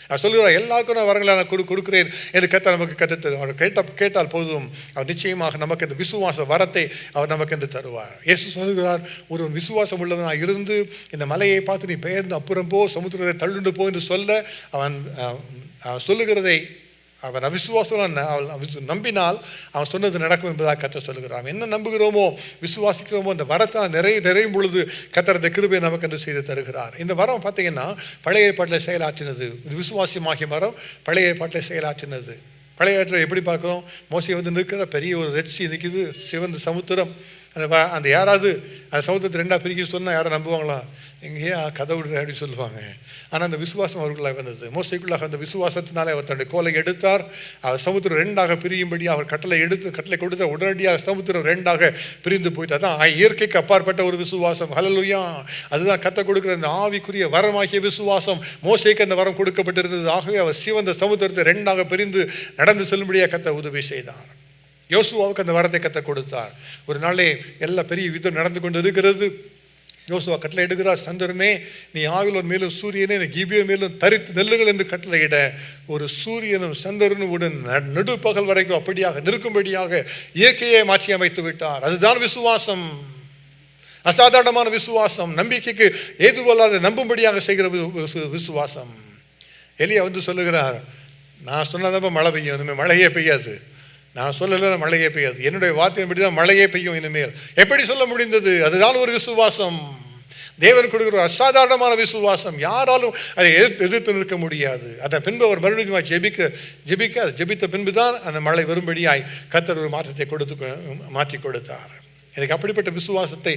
அவர் சொல்லுகிறார், எல்லாருக்கும் நான் வரங்களை நான் கொடுக்கிறேன் என்று கர்த்தர் நமக்கு கற்றுத்தரு. அவர் கேட்டால் போதும், அவர் நிச்சயமாக நமக்கு இந்த விசுவாச வரத்தை அவர் நமக்கு என்று தருவார். இயேசு சொல்லுகிறார், ஒரு விசுவாசம் உள்ளவனாக இருந்து இந்த மலையை பார்த்து நீ பெயர்ந்து அப்புறம் போ, சமுத்திரத்தை தள்ளுண்டு போ என்று சொல்ல அவன் சொல்லுகிறதை அவன் அவிசுவாசம் நம்பினால் அவன் சொன்னது நடக்கும் என்பதாக கர்த்தர் சொல்லுகிறான். என்ன நம்புகிறோமோ விசுவாசிக்கிறோமோ அந்த வரத்தால் நிறையும் பொழுது கர்த்தர் அந்த கிருபையை நமக்கு என்று செய்து தருகிறார். இந்த வரம் பார்த்தீங்கன்னா பழைய ஏற்பாட்டில் செயலாற்றினது. இது விசுவாசியமாகிய வரம் பழைய ஏற்பாட்டில் செயலாற்றினது. பழைய ஏற்பாட்டில் எப்படி பார்க்குறோம்? மோசே வந்து நிற்கிற பெரிய ஒரு ரெட் சீ நிற்கிது, சிவந்த சமுத்திரம். அந்த யாராவது அந்த சமுத்திரத்தை 2ஆக பிரிக்க சொன்னால் யாரும் நம்புவாங்களா? எங்கேயா கதை விடுற அப்படின்னு சொல்லுவாங்க. ஆனால் அந்த விசுவாசம் அவர்களாக வந்தது. மோசைக்குள்ளாக அந்த விசுவாசத்தினாலே அவர் தன்னுடைய கோலை எடுத்தார். அவர் சமுத்திரம் 2ஆக பிரியும்படி அவர் கட்டளை கொடுத்த உடனடியாக சமுத்திரம் 2ஆக பிரிந்து போயிட்டு. அதான் இயற்கைக்கு அப்பாற்பட்ட ஒரு விசுவாசம். ஹல்லேலூயா. அதுதான் கர்த்தர் கொடுக்கிற அந்த ஆவிக்குரிய வரமாகிய விசுவாசம். மோசேக்கு அந்த வரம் கொடுக்கப்பட்டிருந்தது. ஆகவே அவர் சிவந்த சமுத்திரத்தை 2ஆக பிரிந்து நடந்து செல்லும்படியாக கர்த்தர் உதவி செய்தார். யோசுவாவுக்கு அந்த வரத்தை கர்த்தர் கொடுத்தார். ஒரு நாளே எல்லா பெரிய யுத்தம் நடந்து கொண்டு இருக்கிறது. யோசுவா கட்டளை இடுகிறார், சந்திரனே நீ ஆவிலோர் மேலும் சூரியனே நீ கிபியோன் மேலும் தரித்து நெல்லுங்கள் என்று கட்டளையிட ஒரு சூரியனும் சந்திரனும் உடன் நடுப்பகல் வரைக்கும் அப்படியாக நிற்கும்படியாக இயற்கையை மாற்றி அமைத்து விட்டார். அதுதான் விசுவாசம், அசாதாரணமான விசுவாசம், நம்பிக்கைக்கு ஏதுவல்லாத நம்பும்படியாக செய்கிற விசுவாசம். எலியா வந்து சொல்லுகிறார், நான் சொன்னதான் மழை பெய்யும், இனிமேல் மழையே பெய்யாது. நான் சொல்லலை மழையே பெய்யாது, என்னுடைய வார்த்தையின்படி தான் மழையே பெய்யும் இனிமேல். எப்படி சொல்ல முடிந்தது? அதுதான் ஒரு விசுவாசம், தேவன் கொடுக்கிற ஒரு அசாதாரணமான விசுவாசம். யாராலும் அதை எதிர்த்து நிற்க முடியாது. அதன் பின்பு அவர் மறுபடியும் ஜெபித்த பின்பு தான் அந்த மழை வரும்படியாய் கர்த்தர் ஒரு மாற்றத்தை மாற்றி கொடுத்தார். எனக்கு அப்படிப்பட்ட விசுவாசத்தை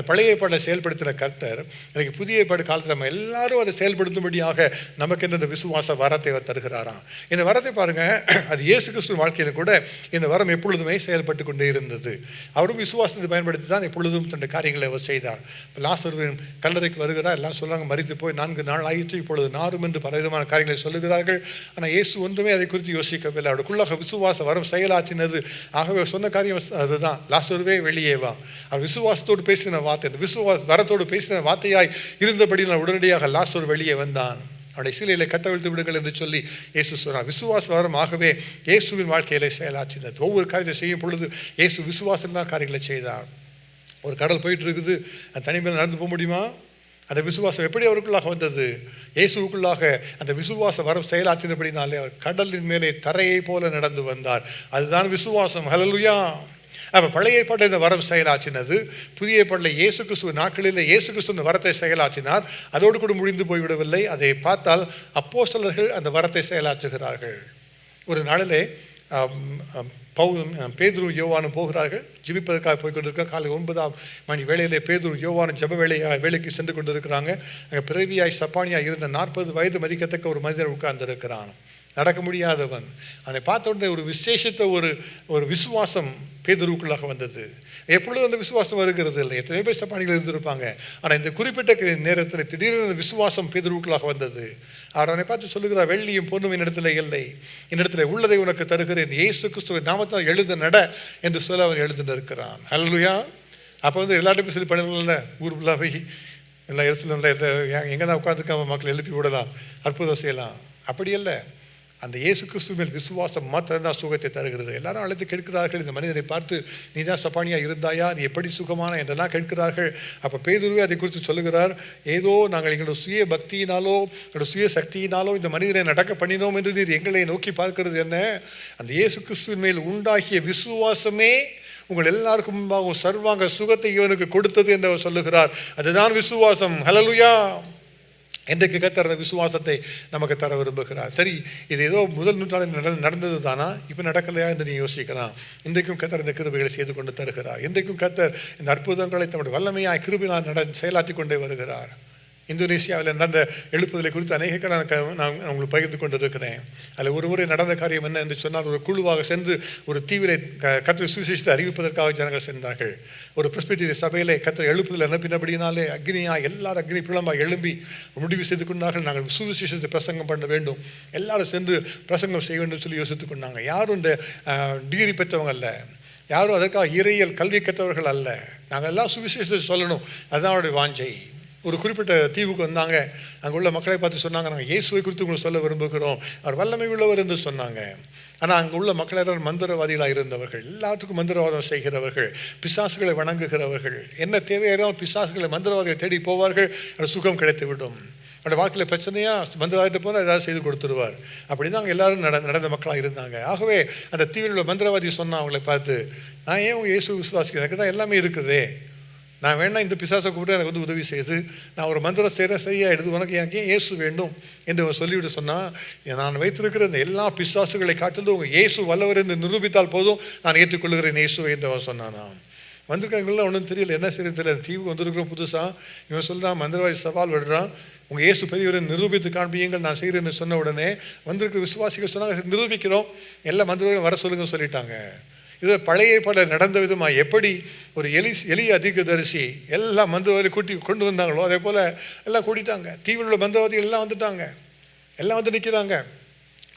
பழைய ஏற்பாட்டை செயல்படுத்தின கர்த்தர் எனக்கு புதிய ஏற்பாடு காலத்தில் நம்ம எல்லாரும் அதை செயல்படுத்தும்படியாக நமக்கு இந்த விசுவாச வரத்தை தருகிறாராம். இந்த வரத்தை பாருங்க, அது இயேசு கிறிஸ்து வாழ்க்கையில கூட இந்த வரம் எப்பொழுதுமே செயல்பட்டு கொண்டே இருந்தது. அவரும் விசுவாசத்தை பயன்படுத்தி தான் எப்பொழுதும் தன்னுடைய காரியங்களை அவர் செய்தார். இப்போ லாசருவின் கல்லறைக்கு வருகிறார், எல்லாம் சொல்லுவாங்க மரித்து போய் 4 நாள் ஆயிற்று, இப்பொழுது நாரும் என்று பலவிதமான காரியங்களை சொல்லுகிறார்கள். ஆனால் இயேசு ஒன்றுமே அதை குறித்து யோசிக்கவில்லை. அவருக்குள்ளாக விசுவாச வரம் செயலாற்றினது. ஆகவே சொன்ன காரியம் அதுதான், லாசருவே வெளியே வா. அவர் விசுவாசத்தோடு பேசின வார்த்தை, இந்த விசுவாச வரத்தோடு பேசின வார்த்தையாய் இருந்தபடி உடனடியாக லாசர் வெளியே வந்தான். அவருடைய சிலையில கட்டவிழ்த்து விடுங்கள் என்று சொல்லி இயேசு சொன்னார். விசுவாச வரம் ஆகவே இயேசுவின் வாழ்க்கையிலே செயலாற்றினது. ஒவ்வொரு காரியத்தை செய்யும் பொழுது இயேசு விசுவாசம் தான் காரியங்களை செய்தார். ஒரு கடல் போயிட்டு இருக்குது, அந்த தனிமையில் நடந்து போக முடியுமா? அந்த விசுவாசம் எப்படி அவருக்குள்ளாக வந்தது? இயேசுக்குள்ளாக அந்த விசுவாச வரம் செயலாற்றினபடினாலே அவர் கடலின் மேலே தரையை போல நடந்து வந்தார். அதுதான் விசுவாசம். ஹல்லேலூயா. அப்போ பழைய ஏற்பாட்டில் இந்த வரம் செயலாற்றினது. புதிய ஏற்பாட்டில் இயேசு கிறிஸ்துவ நாட்களில் இயேசு கிறிஸ்து இந்த வரத்தை செயலாற்றினார். அதோடு கூட முடிந்து போய்விடவில்லை. அதை பார்த்தால் அப்போஸ்தலர்கள் அந்த வரத்தை செயலாற்றுகிறார்கள். ஒரு நாளிலே பேதுரு யோவானும் போகிறார்கள், ஜெபிப்பதற்காக போய் கொண்டிருக்காங்க. காலை 9ஆம் மணி வேளையிலே பேதுரு யோவானும் ஜெப வேலைக்கு சென்று கொண்டிருக்கிறாங்க. அங்கே பிறவியாய் சப்பானியாய் இருந்த 40 வயது மதிக்கத்தக்க ஒரு மனிதன் உட்கார்ந்திருக்கிறான், நடக்க முடியாதவன். அதை பார்த்த உடனே ஒரு விசேஷித்த ஒரு விசுவாசம் பேதுருவுக்குள்ளாக வந்தது. எப்பொழுதும் அந்த விசுவாசம் வருகிறது இல்லை, எத்தனையோ பேர் சப்பானிகள் இருந்திருப்பாங்க. ஆனால் இந்த குறிப்பிட்ட நேரத்தில் திடீரென விசுவாசம் பேதுருவுக்குள்ளாக வந்தது. அவர் அவனை பார்த்து சொல்லுகிறார், வெள்ளியும் பொண்ணும் என்னிடத்துல இல்லை, என்னிடத்துல உள்ளதை உனக்கு தருகிறேன், இயேசு கிறிஸ்துவின் நாமத்தால் எழுத நட என்று சொல்ல அவன் எழுந்து இருக்கிறான். ஹல்லேலூயா. அப்போ எல்லாத்தையும் சொல்லி பண்ணிடல, ஊர் ஃபுல்லாக போய் எல்லா இடத்துல எங்கே தான் உட்காந்துருக்காம மக்கள் எழுப்பி விடலாம், அற்புதம் செய்யலாம். அப்படி இல்லை, அந்த இயேசு கிறிஸ்து மேல் விசுவாசம் மாத்திரம்தான் சுகத்தை தருகிறது. எல்லாரும் அழைத்து கேட்கிறார்கள், இந்த மனிதனை பார்த்து நீ தான் சப்பானியா இருந்தாயா, நீ எப்படி சுகமான என்றெல்லாம் கேட்கிறார்கள். அப்போ பேதுருவே அதை குறித்து சொல்லுகிறார், ஏதோ நாங்கள் எங்களோட சுய பக்தியினாலோ எங்களோட சுய சக்தியினாலோ இந்த மனிதனை நடக்க பண்ணினோம் என்று நீர் எங்களை நோக்கி பார்க்கிறது என்ன? அந்த இயேசு கிறிஸ்துவின் மேல் உண்டாகிய விசுவாசமே உங்கள் எல்லாருக்கும் முன்பாக சர்வாங்க சுகத்தை இவனுக்கு கொடுத்தது என்று அவர் சொல்லுகிறார். அதுதான் விசுவாசம். ஹல்லேலூயா. இன்றைக்கு கர்த்தர் அந்த விசுவாசத்தை நமக்கு தர விரும்புகிறார். சரி, இது ஏதோ முதல் நூற்றாண்டில் நடந்தது தானா, இப்போ நடக்கலையா என்று நீ யோசிக்கலாம். இன்றைக்கும் கர்த்தர் இந்த கிருபைகளை செய்து கொண்டு தருகிறார். இன்றைக்கும் கர்த்தர் இந்த அற்புதங்களை தம்முடைய வல்லமையாய் கிருபையால் செயலாற்றி கொண்டே வருகிறார். இந்தோனேசியாவில் நடந்த எழுப்புதலை குறித்து அநேக நான் உங்களுக்கு பகிர்ந்து கொண்டு இருக்கிறேன். அதில் ஒரு முறை நடந்த காரியம் என்ன என்று சொன்னால், ஒரு குழுவாக சென்று ஒரு தீவிர கர்த்தர் சுவிசேஷத்தை அறிவிப்பதற்காக ஜனங்கள் சென்றார்கள். ஒரு பிரெஸ்பிட்டரிய சபையிலே கர்த்தர் எழுப்புதல் அனுப்பினபடினாலே அக்னியாக எல்லாரும் அக்னி பிளம்பாக எழும்பி முடிவு செய்து கொண்டார்கள், நாங்கள் சுவிசேஷத்தை பிரசங்கம் பண்ண வேண்டும், எல்லாரும் சென்று பிரசங்கம் செய்ய வேண்டும் சொல்லி யோசித்துக் கொண்டாங்க. யாரும் இந்த டிகிரி பெற்றவங்க அல்ல, யாரும் அதற்காக இறையியல் கல்வி கற்றவர்கள் அல்ல, நாங்கள் எல்லாம் சுவிசேஷத்தை சொல்லணும், அதுதான் அவருடைய வாஞ்சை. ஒரு குறிப்பிட்ட தீவுக்கு வந்தாங்க. அங்கே உள்ள மக்களை பார்த்து சொன்னாங்க, நாங்கள் இயேசுவை குறித்து உங்களுக்கு சொல்ல விரும்புகிறோம், அவர் வல்லமை உள்ளவர் என்று சொன்னாங்க. ஆனால் அங்கே உள்ள மக்கள் எல்லாரும் மந்திரவாதிகளாக இருந்தவர்கள், எல்லாத்துக்கும் மந்திரவாதம் செய்கிறவர்கள், பிசாசுகளை வணங்குகிறவர்கள். என்ன தேவையான பிசாசுகளை மந்திரவாதிகளை தேடி போவார்கள், அது சுகம் கிடைத்துவிடும். அவருடைய வாழ்க்கையில் பிரச்சனையாக மந்திரவாதிட்டு போனால் ஏதாவது செய்து கொடுத்துருவார். அப்படி தான் அங்கே எல்லாரும் நடந்த மக்களாக இருந்தாங்க. ஆகவே அந்த தீவில் உள்ள மந்திரவாதி சொன்னால் அவங்களை பார்த்து, நான் ஏன் உங்கள் இயேசு விசுவாசிக்கிறேன், எனக்கு தான் எல்லாமே இருக்குதே, நான் வேணா இந்த பிசாசை கூப்பிட்டு எனக்கு உதவி செய்து நான் ஒரு மந்திரம் சரியாக எடுத்து உனக்கு எனக்கு ஏன் இயேசு வேண்டும் என்று அவர் சொல்லிவிட்டு சொன்னால், நான் வைத்திருக்கிற இந்த எல்லா பிசாசுகளை காட்டிலும் உங்கள் இயேசு வல்லவர் என்று நிரூபித்தால் போதும், நான் ஏற்றுக்கொள்கிறேன் இயேசுவை என்று அவன் சொன்னானா. வந்திருக்காங்களாம் ஒன்றும் தெரியல, என்ன செய்யறது தெரியல. தீவுக்கு வந்திருக்கிறோம் புதுசாக, இவன் சொல்கிறான், மந்திரவாதி சவால் விடுறான், உங்கள் இயேசு பெரியவரை நிரூபித்து காண்பியுங்கள் நான் செய்கிறேன்னு சொன்ன உடனே வந்திருக்கிற விசுவாசிகள் சொன்னாங்க, நிரூபிக்கிறோம், எல்லா மந்திரவாதிகளும் வர சொல்லுங்க சொல்லிட்டாங்க. இது பழைய ஏற்பாடு நடந்த விதமாக எப்படி ஒரு எளிய தீர்க்கதரிசி எல்லா மந்திரவாதியும் கொண்டு வந்தாங்களோ அதே போல் எல்லாம் கூட்டிட்டாங்க. தீவில் உள்ள மந்திரவாதிகள் எல்லாம் வந்துட்டாங்க, எல்லாம் வந்து நிற்கிறாங்க.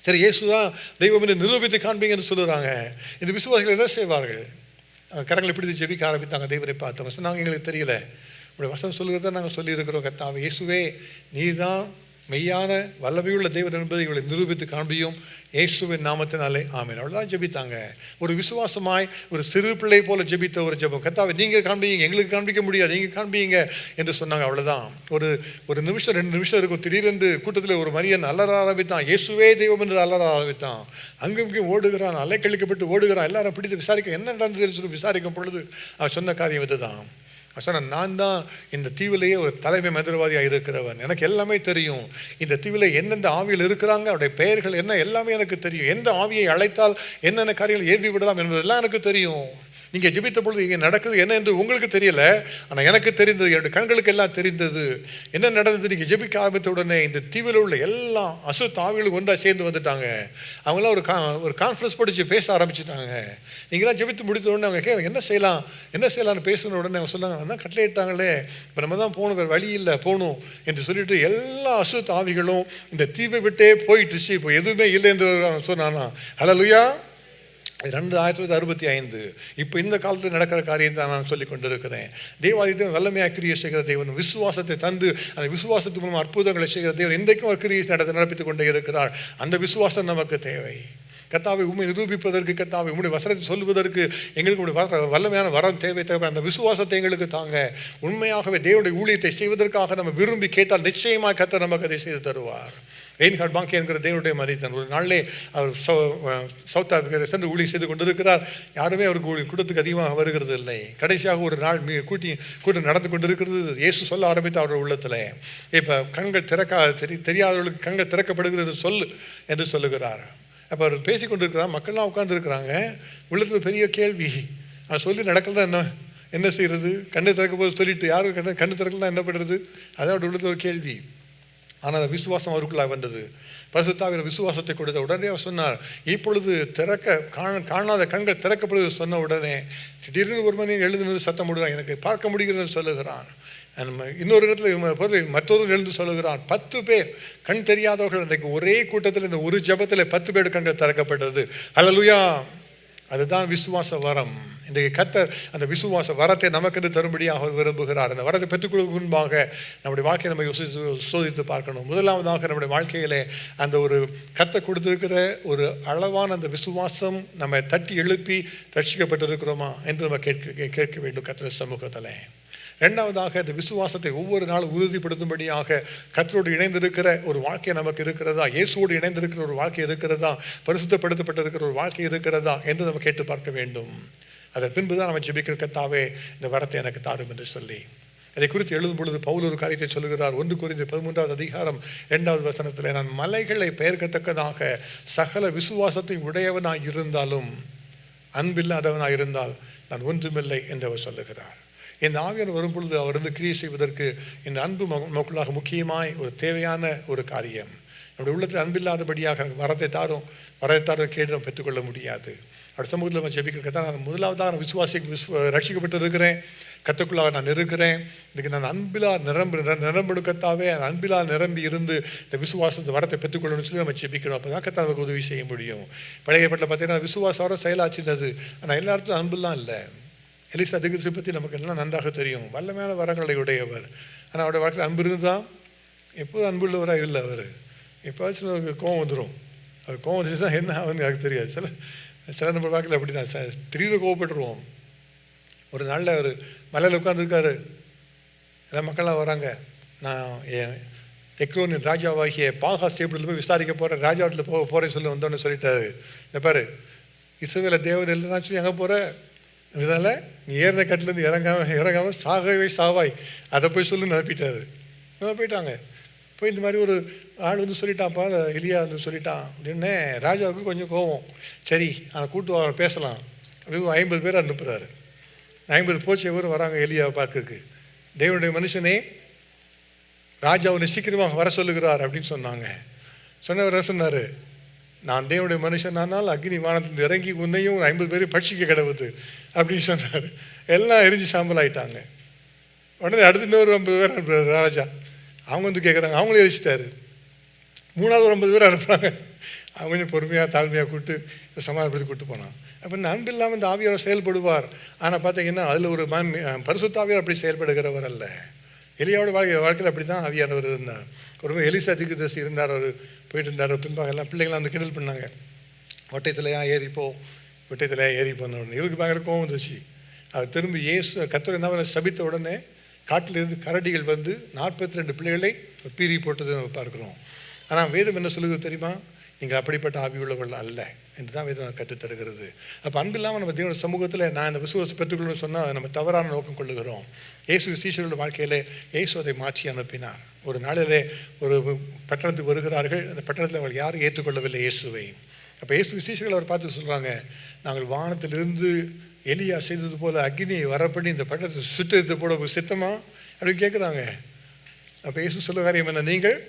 சரி, இயேசு தான் தெய்வம் என்று நிரூபித்து காண்பீங்கன்னு சொல்லுறாங்க. இந்த விசுவாசிகள் என்ன செய்வார்கள்? கரங்களை பிடித்து ஜெபிக்க ஆரம்பித்தாங்க. தெய்வரை பார்த்தவங்க சொன்னாங்க, எங்களுக்கு தெரியல, இப்படி வசனம் சொல்லுகிறத நாங்கள் சொல்லியிருக்கிறோம். கர்த்தாவே இயேசுவே, நீர் தான் மெய்யான வல்லமையுள்ள தேவன் என்பதை இவளை நிரூபித்து காண்பியும் இயேசுவின் நாமத்தினாலே ஆமென். அவ்வளோதான் ஜெபித்தாங்க. ஒரு விசுவாசமாய் ஒரு சிறு பிள்ளை போல ஜெபித்த ஒரு ஜெபம். கர்த்தாவே நீங்கள் காண்பிங்க, எங்களுக்கு காண்பிக்க முடியாது, நீங்கள் காண்பிங்க என்று சொன்னாங்க. அவ்வளோதான். ஒரு நிமிஷம் 2 நிமிஷம் இருக்கும். திடீரென்று கூட்டத்தில் ஒரு மனிதன் அலற ஆரம்பித்தான். இயேசுவே தெய்வம் என்று அலற ஆரம்பித்தான். அங்கும் ஓடுகிறான், அலைக்கழிக்கப்பட்டு ஓடுகிறான். எல்லாரும் பிடித்து விசாரிக்க என்ன நடந்ததுன்னு சொல்லி விசாரிக்கும் பொழுது அவன் சொன்ன காரியம் இதுதான். சொன்ன, நான் தான் இந்த தீவிலேயே ஒரு தலைமை மந்திரவாதியாக இருக்கிறவன், எனக்கு எல்லாமே தெரியும். இந்த தீவில் எந்தெந்த ஆவியில் இருக்கிறாங்க, அவருடைய பெயர்கள் என்ன, எல்லாமே எனக்கு தெரியும். எந்த ஆவியை அழைத்தால் என்னென்ன காரியங்கள் ஏவி விடலாம் என்பதெல்லாம் எனக்கு தெரியும். நீங்கள் ஜெபித்த பொழுது இங்கே நடக்குது என்ன என்று உங்களுக்கு தெரியல, ஆனால் எனக்கு தெரிந்தது, என்னுடைய கண்களுக்கு எல்லாம் தெரிந்தது. என்ன நடந்தது? நீங்கள் ஜெபிக்க ஆரம்பித்த உடனே இந்த தீவில் உள்ள எல்லா அசுத்த ஆவிகளும் ஒன்றாக சேர்ந்து வந்துட்டாங்க. அவங்களாம் ஒரு கான்ஃபரன்ஸ் படித்து பேச ஆரம்பிச்சுட்டாங்க. நீங்களாம் ஜெபித்து முடித்த உடனே அவங்க என்ன செய்யலாம்னு பேசின உடனே அவங்க சொன்னாங்க, அதான் கட்டளையிட்டாங்களே, இப்போ நம்ம தான் போகணும், வேறு வழி இல்லை, போகணும் என்று சொல்லிட்டு எல்லா அசுத்த ஆவிகளும் இந்த தீவை விட்டே போயிட்டுச்சு. இப்போ எதுவுமே இல்லை என்று சொன்னானா? ஹல்லேலூயா. 1965. இப்போ இந்த காலத்தில் நடக்கிற காரியம் தான் நான் சொல்லிக் கொண்டிருக்கிறேன். தேவாலயத்தை வல்லமையாக கிரியை செய்கிற தேவன், விசுவாசத்தை தந்து அந்த விசுவாசத்துக்கு மூலம் அற்புதங்களை செய்கிற தேவன் இன்றைக்கும் ஒரு கிரியை நடப்பித்துக் கொண்டே இருக்கிறார். அந்த விசுவாசம் நமக்கு தேவை. கர்த்தாவை உண்மை நிரூபிப்பதற்கு, கர்த்தாவை உங்களுடைய வசனத்தை சொல்வதற்கு எங்களுக்கு வல்லமையான வரம் தேவை. அந்த விசுவாசத்தை எங்களுக்கு தாங்க. உண்மையாகவே தேவனுடைய ஊழியத்தை செய்வதற்காக நம்ம விரும்பி கேட்டால் நிச்சயமாக கர்த்தர் நமக்கு அதை செய்து தருவார். ரெயின்ஹார்ட் பாங்கே என்கிற தேவனுடைய மனிதன் ஒரு நாளிலே அவர் சவுத் ஆப்பிரிக்கா சென்று ஊழியம் செய்து கொண்டிருக்கிறார். யாருமே அவருக்கு கூட்டத்துக்கு அதிகமாக வருகிறது இல்லை. கடைசியாக ஒரு நாள் கூட்டம் நடந்து கொண்டிருக்கிறது. இயேசு சொல்ல ஆரம்பித்து அவருடைய உள்ளத்தில், இப்போ கண்கள் தெரியாதவர்களுக்கு கண்கள் திறக்கப்படுகிறது சொல் என்று சொல்லுகிறார். அப்போ அவர் பேசி கொண்டிருக்கிறார். மக்கள்லாம் உட்கார்ந்துருக்கிறாங்க. உள்ளத்தில் பெரிய கேள்வி. அவர் சொல்லி நடக்கல என்ன செய்கிறது? கண்ணு திறக்க போது சொல்லிட்டு யாரும் கண்ணு திறக்கலாம் என்ன பண்ணுறது? அதாவது உள்ளத்தில் ஒரு கேள்வி. ஆனால் அந்த விசுவாசம் அவருக்குள்ளாக வந்தது. பரிசுத்தாவின் விசுவாசத்தை கொடுத்த உடனே அவர் சொன்னார், இப்பொழுது காணாத கண்கள் திறக்கப்படுவது சொன்ன உடனே திடீர்னு ஒரு மணி எழுந்து சத்தம் போடுவான், எனக்கு பார்க்க முடிகிறதுன்னு சொல்லுகிறான். இன்னொரு இடத்துல மற்றொரு எழுந்து சொல்லுகிறான். 10 பேர் கண் தெரியாதவர்கள் அன்றைக்கு ஒரே கூட்டத்தில் இந்த ஒரு ஜபத்தில் 10 பேர் கண்கள் திறக்கப்பட்டது. ஹல்லேலூயா. அதுதான் விசுவாச வரம். இன்றைக்கு கர்த்தர் அந்த விசுவாச வரத்தை நமக்கு தரும்படியாக அவர் விரும்புகிறார். அந்த வரத்தை பெற்றுக்கொள்வதற்கு முன்பாக நம்முடைய வாழ்க்கையை நம்ம சோதித்து பார்க்கணும். முதலாவதாக நம்முடைய வாழ்க்கையிலே அந்த ஒரு கர்த்தர் கொடுத்திருக்கிற ஒரு அளவான அந்த விசுவாசம் நம்ம தட்டி எழுப்பி ரட்சிக்கப்பட்டிருக்கிறோமா என்று நம்ம கேட்க வேண்டும் கர்த்தர் சமூகத்தில். ரெண்டாவதாக அந்த விசுவாசத்தை ஒவ்வொரு நாளும் உறுதிப்படுத்தும்படியாக கர்த்தரோடு இணைந்திருக்கிற ஒரு வாழ்க்கை நமக்கு இருக்கிறதா, இயேசுவோடு இணைந்திருக்கிற ஒரு வாழ்க்கை இருக்கிறதா, பரிசுத்தப்படுத்தப்பட்டிருக்கிற ஒரு வாழ்க்கை இருக்கிறதா என்று நம்ம கேட்டு பார்க்க வேண்டும். அதன் பின்பு தான் நம்ம ஜெபிக்கிற, கர்த்தாவே இந்த வரத்தை எனக்கு தாரும் என்று சொல்லி. அதை குறித்து எழுதும் பொழுது பவுல் ஒரு காரியத்தை சொல்லுகிறார். 1 கொரிந்தியர் 13வது அதிகாரம் 2வது வசனத்தில், நான் மலைகளை பெயர்க்கத்தக்கதாக சகல விசுவாசத்தை உடையவனாய் இருந்தாலும் அன்பில்லாதவனாய் இருந்தால் நான் ஒன்றுமில்லை என்று அவர் சொல்லுகிறார். இந்த ஆவியானவர் வரும் பொழுது அவர் கிரியை செய்வதற்கு இந்த அன்பு மக்களாக முக்கியமாய் ஒரு தேவையான ஒரு காரியம். நம்முடைய உள்ளத்தில் அன்பில்லாதபடியாக வரத்தை தாரும் கேட்டு நம்ம பெற்றுக்கொள்ள முடியாது. அப்படி சமூகத்தில் நம்ம ஜெபிக்கிறதான் நான் முதலாவதாக ரட்சிக்கப்பட்டு இருக்கிறேன், கர்த்தருக்குள்ளாக நான் இருக்கிறேன். இதுக்கு நான் அன்பிலா நிரம்பணும் கர்த்தாவே, அன்பிலா நிரம்பி இருந்து இந்த விசுவாசத்தை வரத்தை பெற்றுக்கொள்ளணும்னு சொல்லி நம்ம ஜெபிக்கிறோம். அப்போ தான் கர்த்தர் நமக்கு உதவி செய்ய முடியும். பழைய ஏற்பாட்டில் பார்த்தீங்கன்னா விசுவாசம் செயலாச்சினது, ஆனால் எல்லா இடத்துலையும் அன்புலாம் இல்லை. எலிசா தீர்க்கதரிசி பற்றி நமக்கு எல்லாம் நன்றாக தெரியும். வல்லமையான வரங்களை உடையவர். ஆனால் அவருடைய வாழ்க்கையில் அன்பு இருந்தால் எப்போதும் அன்புள்ளவராக இல்லை. அவர் எப்போதாச்சும் அவருக்கு கோவம் வந்துடும். அது கோவம் வந்துச்சு தான் என்ன ஆகுதுன்னு எனக்கு தெரியாது. சில நம்ம வாழ்க்கையில் அப்படி தான் திடீர்னு கோவப்பட்டுருவோம். ஒரு நாளில் அவர் மலையில் உட்காந்துருக்காரு, எல்லாம் மக்கள்லாம் வராங்க. நான் என் எக்ரோனின் ராஜாவாகிய பாகா ஸ்டேபிளில் போய் விசாரிக்க போகிறேன், ராஜாவத்தில் போகிறேன்னு சொல்லி வந்தோன்னு சொல்லிட்டாரு. இந்த பாரு, இஸ்ரவேல தேவன் இல்லைன்னா சொல்லி எங்கே போகிற, இதனால் நீ ஏறின கட்டிலேருந்து இறங்காமல் சாகவே சாவாய், அதை போய் சொல்லி நிரப்பிட்டாரு. போயிட்டாங்க. போய் இந்த மாதிரி ஒரு ஆள் சொல்லிட்டான்ப்பா, எலியா சொல்லிட்டான் அப்படின்னே ராஜாவுக்கு கொஞ்சம் கோவம். சரி அவன் கூட்டு பேசலாம் அப்படி 50 பேர் அனுப்புகிறாரு. 50 போச்சவரும் வராங்க எலியாவை பார்க்கறதுக்கு. தேவனுடைய மனுஷனே, ராஜா அவனை சீக்கிரமாக வர சொல்லுகிறார் அப்படின்னு சொன்னாங்க. சொன்னவர் சொன்னார், நான் தேவனுடைய மனுஷனானால் அக்னி வானத்திலிருந்து இறங்கி உன்னையும் 50 பேரையும் பட்சிக்க கிடவுது அப்படின்னு சொன்னார். எல்லாம் எரிஞ்சு சாம்பல் ஆகிட்டாங்க. உடனே அடுத்து இன்னொரு 50 பேர் அனுப்புகிறார் ராஜா. அவங்க கேட்குறாங்க, அவங்களும் எரிச்சிட்டாரு. 3வது ஒரு 50 பேர் அனுப்புகிறாங்க. அவங்க கொஞ்சம் பொறுமையாக தாழ்மையாக கூப்பிட்டு, சமாதானப்படுத்தி கூப்பிட்டு போனான். அப்போ இந்த அன்பு இல்லாமல் இந்த ஆவியார் செயல்படுவார். ஆனால் பார்த்தீங்கன்னா அதில் ஒரு பரிசுத்த ஆவியார் அப்படி செயல்படுகிறவர் அல்ல. எலியாவோட வாழ்க்கையில் அப்படி தான் ஆவியானவர் இருந்தார். ஒரு எலிசா தீர்க்கதரிசி இருந்தார், அவர் போயிட்டு இருந்தார். பின்பாக எல்லாம் பிள்ளைங்களாம் அந்த கிண்டல் பண்ணாங்க, ஒட்டைத்தலையாக ஏறிப்போம், ஒட்டைத்தலையாக ஏறிப்போன உடனே இவருக்கு பயங்கர கோவம் வந்துச்சு. அவர் திரும்பி கர்த்தர் என்ன சபித்த உடனே காட்டிலிருந்து கரடிகள் வந்து 42 பிள்ளைகளை பீறி போட்டது நம்ம பார்க்குறோம். ஆனால் வேதம் என்ன சொல்லுது தெரியுமா? நீங்கள் அப்படிப்பட்ட ஆவி உள்ளவர்கள் அல்ல என்று தான் வேதம் கற்றுத்தருகிறது. அப்போ அன்பு இல்லாமல் நம்ம தேவனுடைய சமூகத்தில் நான் இந்த விசுவாசம் பெற்றுக்கொள்ளணும்னு சொன்னால் நம்ம தவறான நோக்கம் கொள்ளுகிறோம். இயேசு சீஷர்களுடைய வாழ்க்கையில் இயேசு அதை மாற்றி அனுப்பினார். ஒரு நாளிலே ஒரு பட்டணத்துக்கு வருகிறார்கள். அந்த பட்டணத்தில் அவர்கள் யாரும் ஏற்றுக்கொள்ளவில்லை இயேசுவை. அப்போ இயேசு சீஷர்கள் அவர் பார்த்து சொல்கிறாங்க, நாங்கள் வானத்திலிருந்து எலியா செய்தது போல அக்னியை வரப்பண்ணி இந்த பட்டணத்தை சுட்டு போட சித்தமா அப்படின்னு கேட்குறாங்க. அப்போ இயேசு சொல்ல காரியம் என்ன? நீங்கள்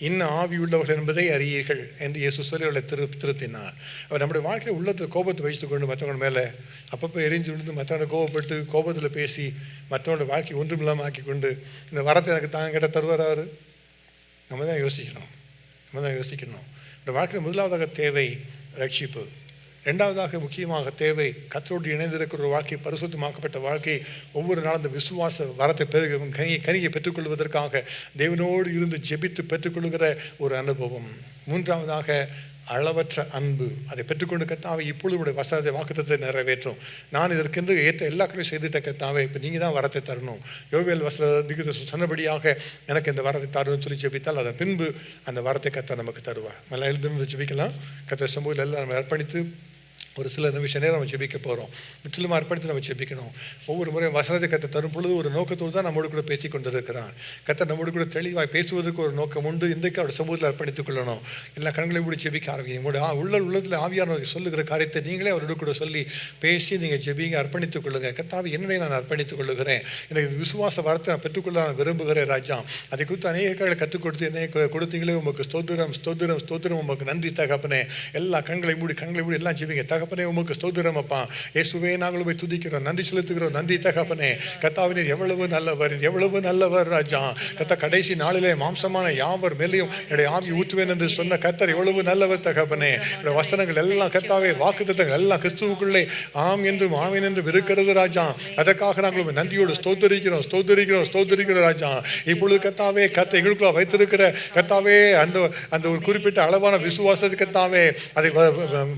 இன்னும் ஆவி உள்ளவர்கள் என்பதை அறியீர்கள் என்று இயேசு சொல்லி அவளை திருத்தினார். அவர் நம்முடைய வாழ்க்கையை உள்ளத்தில் கோபத்தை வைத்து கொண்டு மற்றவங்க மேலே அப்பப்போ எரிஞ்சு விழுந்து மற்றவங்க கோபப்பட்டு கோபத்தில் பேசி மற்றவங்களோட வாழ்க்கை ஒன்றும் இல்லாமல் ஆக்கி கொண்டு இந்த வரத்தை எனக்கு தாங்க கேட்ட தருவார். நம்ம தான் யோசிக்கணும். இந்த வாழ்க்கையில் முதலாவதாக தேவை ரட்சிப்பு. ரெண்டாவதாக முக்கியமாக தேவை கர்த்தரோடு இணைந்திருக்கிற ஒரு வாழ்க்கை, பரிசுத்தமாக்கப்பட்ட வாழ்க்கை. ஒவ்வொரு நாளும் இந்த விசுவாச வரத்தை கனியை பெற்றுக்கொள்வதற்காக தேவனோடு இருந்து ஜெபித்து பெற்றுக்கொள்கிற ஒரு அனுபவம். மூன்றாவதாக அளவற்ற அன்பு. அதை பெற்றுக்கொண்டு கர்த்தாவே இப்பொழுது உடைய வசனத்தை வாக்குத்தத்தை நிறைவேற்றும். நான் இதற்கென்று ஏற்ற எல்லா காரையும் செய்துட்ட கர்த்தாவே, இப்போ நீங்கள் தான் வரத்தை தரணும். யோவேல் வசனத்துக்கு சொன்னபடியாக எனக்கு இந்த வரத்தை தரணும்னு சொல்லி ஜெபித்தால் அதன் பின்பு அந்த வரத்தை கர்த்தர் நமக்கு தருவார். நல்லா எழுந்து ஜெபிக்கலாம். கர்த்தர் சமூகத்தில் எல்லாம் நம்ம அர்ப்பணித்து ஒரு சில நிமிஷம் நேரம் நம்ம ஜெபிக்க போகிறோம். முற்றிலுமா அர்ப்பணித்து நம்ம ஜெபிக்கணும். ஒவ்வொரு முறையும் வசனத்தை கர்த்தர் தரும் பொழுது ஒரு நோக்கத்தோடு தான் நம்மோடு கூட பேசி கொண்டு இருக்கிறான். கர்த்தர் நம்மோடு கூட தெளிவாக பேசுவதற்கு ஒரு நோக்கம் உண்டு. இன்றைக்கு அவருடைய சமூகத்தில் அர்ப்பணித்துக் கொள்ளணும். எல்லா கண்களையும் மூடி ஜெபிக்க ஆரம்பிங்க. உங்களுடைய உள்ளத்தில் ஆவியானவர் சொல்லுகிற காரியத்தை நீங்களே அவரோடு கூட சொல்லி பேசி நீங்கள் ஜெபிங்க, அர்ப்பணித்துக் கொள்ளுங்கள். கர்த்தாவே என்னை நான் அர்ப்பணித்துக் கொள்ளுகிறேன். எனக்கு விசுவாச வரத்தை நான் பெற்றுக்கொள்ள நான் விரும்புகிறேன் ராஜா. அதை குறித்து அநேக காரியங்களை கற்றுக் கொடுத்து என்னை கொடுத்தீங்களே உமக்கு ஸ்தோத்திரம் ஸ்தோத்திரம் ஸ்தோத்திரம். உமக்கு நன்றி தகப்பனே. எல்லா கண்களை மூடி எல்லாம் ஜெபிங்க. தகப்பனே உமக்கு ஸ்தோத்திரம் அப்பா. இயேசுவே நாங்கள் போய் துதிக்கிறோம், நன்றி செலுத்துகிறோம். நன்றி தகப்பனே. கர்த்தாவே எவ்வளவு நல்லவர் ராஜா. கர்த்தா கடைசி நாளிலே மாம்சமான யாவர் மேலேயும் என்னுடைய ஆவி ஊற்றுவேன் என்று சொன்ன கர்த்தர் எவ்வளவு நல்லவர் தகப்பனே. என்னுடைய வசனங்கள் எல்லாம் கர்த்தாவே வாக்குத்தத்தங்கள் எல்லாம் கிறிஸ்துவுக்குள்ளே ஆம் என்றும் ஆமேன் என்றும் இருக்கிறது ராஜா. அதற்காக நாங்கள் நன்றியோடு ஸ்தோத்திரிக்கிறோம் ராஜா. இப்பொழுது கர்த்தாவே எங்களுக்குள்ள வைத்திருக்கிற கர்த்தாவே அந்த ஒரு குறிப்பிட்ட அளவான விசுவாசத்தை கர்த்தாவே அதை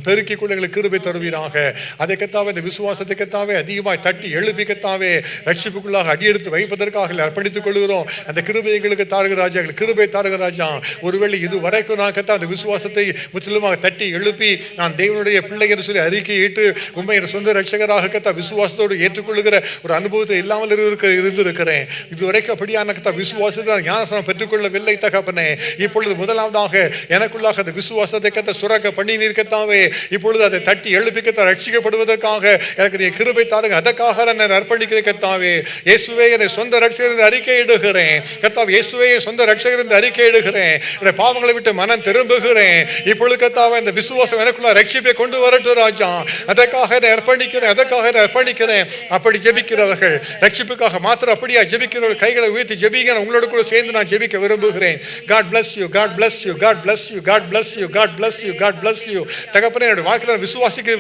பெருக்கிக் கொள்ள எங்களுக்கு கிருபை தருவீராக. அதை கர்த்தாவே இந்த விசுவாசத்தை கர்த்தாவே அதிகமாய் தட்டி எழுப்பி கர்த்தாவே ரட்சிப்புக்குள்ளாக அடியெடுத்து வைப்பதற்காக அர்ப்பணித்துக் கொள்கிறோம். அந்த கிருபை எங்களுக்கு தாருகிற ராஜா, எங்களுக்கு கிருபை தாருகிற ராஜா. ஒருவேளை இது வரைக்கும் நான் கர்த்தா அந்த விசுவாசத்தை முற்றிலுமாக தட்டி எழுப்பி நான் தேவனுடைய பிள்ளை என்று சொல்லி அறிக்கையிட்டு உண்மை சொந்த ரட்சகராக கர்த்தா விசுவாசத்தோடு ஏற்றுக்கொள்ளுகிற ஒரு அனுபவத்தை இல்லாமல் இருந்திருக்கிறேன். இதுவரைக்கும் அப்படியான கர்த்தா விசுவாசத்தை நான் ஞானஸ்நானம் பெற்றுக்கொள்ளவில்லை தகப்பனே. இப்பொழுது முதலாவதாக எனக்குள்ளாக அந்த விசுவாசத்தை கர்த்தா சுரக்க பண்ணி நீர்க்கத்தாவே இப்பொழுது அதை தட்டி எழுப்பி கர்த்தா ரட்சிக்கப்படுவதற்காக எனக்கு நீ கிருபை தாருங்க. அதற்காக நான் அர்ப்பணிக்கிறேன் கர்த்தாவே. இயேசுவே என்னை சொந்த ரட்சகர் என்று அறிக்கையிடுகிறேன் கர்த்தாவே. இயேசுவே சொந்த ரட்சகர் என்று அறிக்கையிடுகிறேன். என்னுடைய பாவங்களை விட்டு மனம் திரும்புகிறேன். இப்பொழுது கர்த்தாவே இந்த விசுவாசம் எனக்குள்ள ரட்சிப்பை கொண்டு வரட்டும் ராஜா. அதற்காக அர்ப்பணிக்கிறேன். அப்படி ஜெபிக்கிறவர்கள் ரட்சிப்புக்காக மாத்திரம் அப்படியா ஜெபிக்கிறவர்கள் கைகளை உயர்த்தி ஜெபிங்க. உங்களோட கூட சேர்ந்து நான் ஜெபிக்க விரும்புகிறேன். God bless you, God bless you, God bless you, God bless you, God bless you, God bless you. தகப்பனே என்னுடைய வாழ்க்கையில்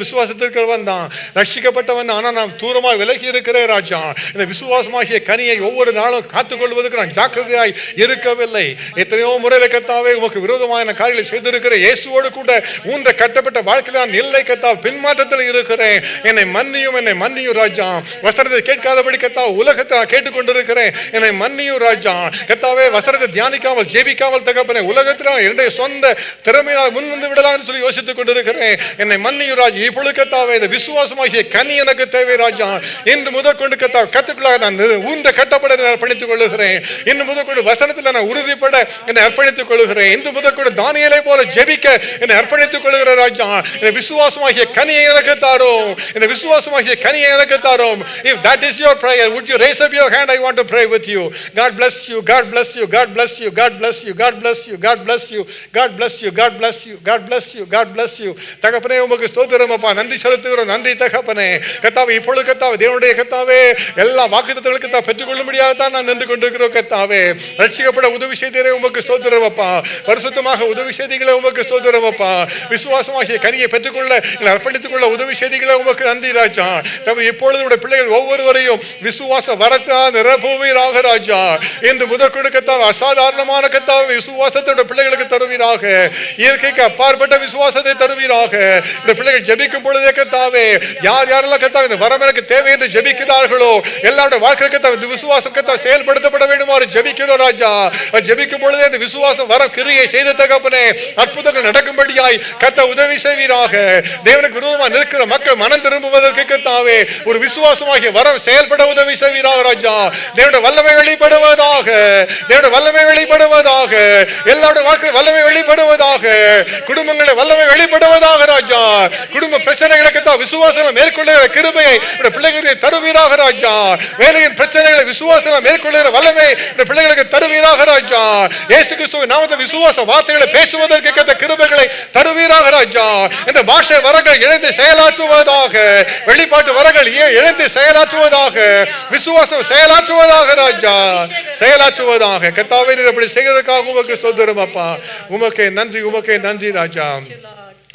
விசுவாசத்திற்கிறவன் தான், ரட்சிக்கப்பட்டவன். ஆனால் நான் தூரமாக விலகி இருக்கிறேன் ராஜா. இந்த விசுவாசமாகிய கனியை ஒவ்வொரு நாளும் காத்துக்கொள்வதற்கு நான் ஜாக்கிரதையாய் இருக்கவில்லை. எத்தனையோ முறையில கர்த்தாவே உமக்கு விரோதமான காரியங்களை செய்திருக்கிற இயேசுவோடு கூட ஊன்ற கட்டப்பட்ட வாழ்க்கையில் நான் இல்லை கர்த்தா, பின்மாற்றத்தில் இருக்கிறேன். என்னை மன்னியும் ராஜா. வசனத்தை கேட்காதபடி கர்த்தா உலகத்தை நான் கேட்டுக்கொண்டிருக்கிறேன். என்னை மன்னியும் ராஜா. கர்த்தாவே வசனத்தை தியானிக்காமல் ஜெபிக்காமல் தகப்பனே உலகத்தில் என்னுடைய சொந்த திறமையால் முன் வந்து விடலாம் என்று சொல்லி யோசித்துக் கொண்டிருக்கிறேன். என்னை மன்னியும் ராஜா. இப்பொழுது கர்த்தாவே இந்த விசுவாசமாகிய கனி எனக்கு தேவை ராஜா. இன்று முதற்கொண்டு கர்த்தா கத்துக்குள்ளாக நான் ஊன்ற கட்டப்பட அர்ப்பணித்துக் கொள்ளுகிறேன். இன்று முதற்கொண்டு வசனத்தில் நான் உறுதிப்பட என்னை அர்ப்பணித்துக் கொள்ளுகிறேன். இன்று முதற்கொண்டு தானியேலை போல ஜெபிக்க என்னை அர்ப்பணித்துக் கொள்ளுகிற ராஜா. இந்த விசுவாசமாகிய கனியை எனக்கு தாரும். இந்த விசுவாசமாகிய கனியை எனக்கு தாரும். If that is your prayer, would you raise up your hand? I want to pray with you. God bless you, God bless you, God bless you, God bless you, God bless you, God bless you, God bless you, God bless you, God bless you, God bless you. தகப்பனே உமக்கு ஸ்தோத்திரம் ஸ்தோத்திரம் அப்பா. நன்றி செலுத்துகிறோம். நன்றி தகப்பனே. கர்த்தாவே இப்பொழுது கர்த்தாவே தேவனுடைய கர்த்தாவே எல்லா வாக்குத்தத்தங்களுக்கு கர்த்தாவே பெற்றுக்கொள்ளும்படியாகத்தான் நான் நின்று கொண்டிருக்கிறோம் கர்த்தாவே. ரட்சிக்கப்பட உதவி செய்தீரே உமக்கு ஸ்தோத்திரம் அப்பா. பரிசுத்தமாக உதவி செய்திகளை உமக்கு ஸ்தோத்திரம் அப்பா. விசுவாசமாகிய கனியை பெற்றுக்கொள்ள அர்ப்பணித்துக் கொள்ள உதவி செய்திகளை உமக்கு நன்றி ராஜா. தவிர இப்பொழுது பிள்ளைகள் ஒவ்வொருவரையும் விசுவாச வரத்தால் நிரப்புவீராக ராஜா. இன்று முதற்கொண்டு கர்த்தாவே அசாதாரணமான கர்த்தாவே விசுவாசத்தோட பிள்ளைகளுக்கு தருவீராக. இயற்கைக்கு அப்பாற்பட்ட விசுவாசத்தை தருவீராக. இந்த பிள்ளைகள் ஜெபிக்கும் பொழுதே கர்த்தாவே யார் யாரெல்லாம் கர்த்தாவே இந்த வரம் எனக்கு தேவை என்று ஜெபிக்கிறார்களோ எல்லாருடைய வாழ்க்கையில் கர்த்தாவே இந்த விசுவாசம் கர்த்தாவே செயல்படுத்தப்பட வேண்டுமாறு ஜெபிக்கிறோம் ராஜா. ஜெபிக்கும் பொழுதே இந்த விசுவாசம் வரம் கிரியை செய்த தகப்பனே அற்புதங்கள் நடக்கும்படியாய் கர்த்தாவே உதவி செய்வீராக. தேவனுக்கு விரோதமாக நிற்கிற மக்கள் மனம் திரும்புவதற்கு கர்த்தாவே ஒரு விசுவாசமாகிய வரம் செயல்பட உதவி செய்வீராக ராஜா. தேவனுடைய வல்லமை வெளிப்படுவதாக. தேவனுடைய வல்லமை வெளிப்படுவதாக. எல்லாருடைய வாழ்க்கையில் வல்லமை வெளிப்படுவதாக. குடும்பங்களில் வல்லமை வெளிப்படுவதாக ராஜா. குடும்ப பிரச்சனைகளுக்கு விசுவாசம் மேற்கொள்ளுகிற கிருபையை பிள்ளைகளுக்கு தருவீராக ராஜா. வேலையின் பிரச்சனைகளை விசுவாசம் மேற்கொள்ளுகிற வல்லமை பிள்ளைகளுக்கு தருவீராக ராஜா. இயேசு கிறிஸ்துவின் நாமத்தில் விசுவாச வார்த்தைகளை பேசுவதற்கு கிருபைகளை தருவீராக ராஜா. இந்த பாஷை வரங்கள் இணைந்து செயலாற்றுவதாக. வெளிப்பாட்டு வரங்கள் இணைந்து செயலாற்றுவதாக. விசுவாசம் செயலாற்றுவதாக ராஜா. செயலாற்றுவதாக. கர்த்தாவே நீர் அப்படி செய்வதற்காக உமக்கு ஸ்தோத்திரம் அப்பா. உமக்கே நன்றி. உமக்கே நன்றி ராஜா.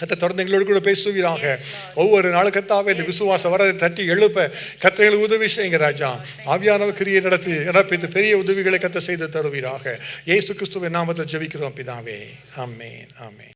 கர்த்தர் தொடர்ந்து எங்களோடு கூட பேசுவீராக. ஒவ்வொரு நாளும் கர்த்தாவே இந்த விசுவாச வரதை தட்டி எழுப்ப கர்த்தர்களுக்கு உதவி செய்யுங்க ராஜா. ஆவியானவர் கிரியை நடப்பித்து பெரிய உதவிகளை கர்த்தர் செய்து தருவீராக. இயேசு கிறிஸ்துவின் நாமத்தில் ஜெபிக்கிறோம் பிதாவே. ஆமென். ஆமென்.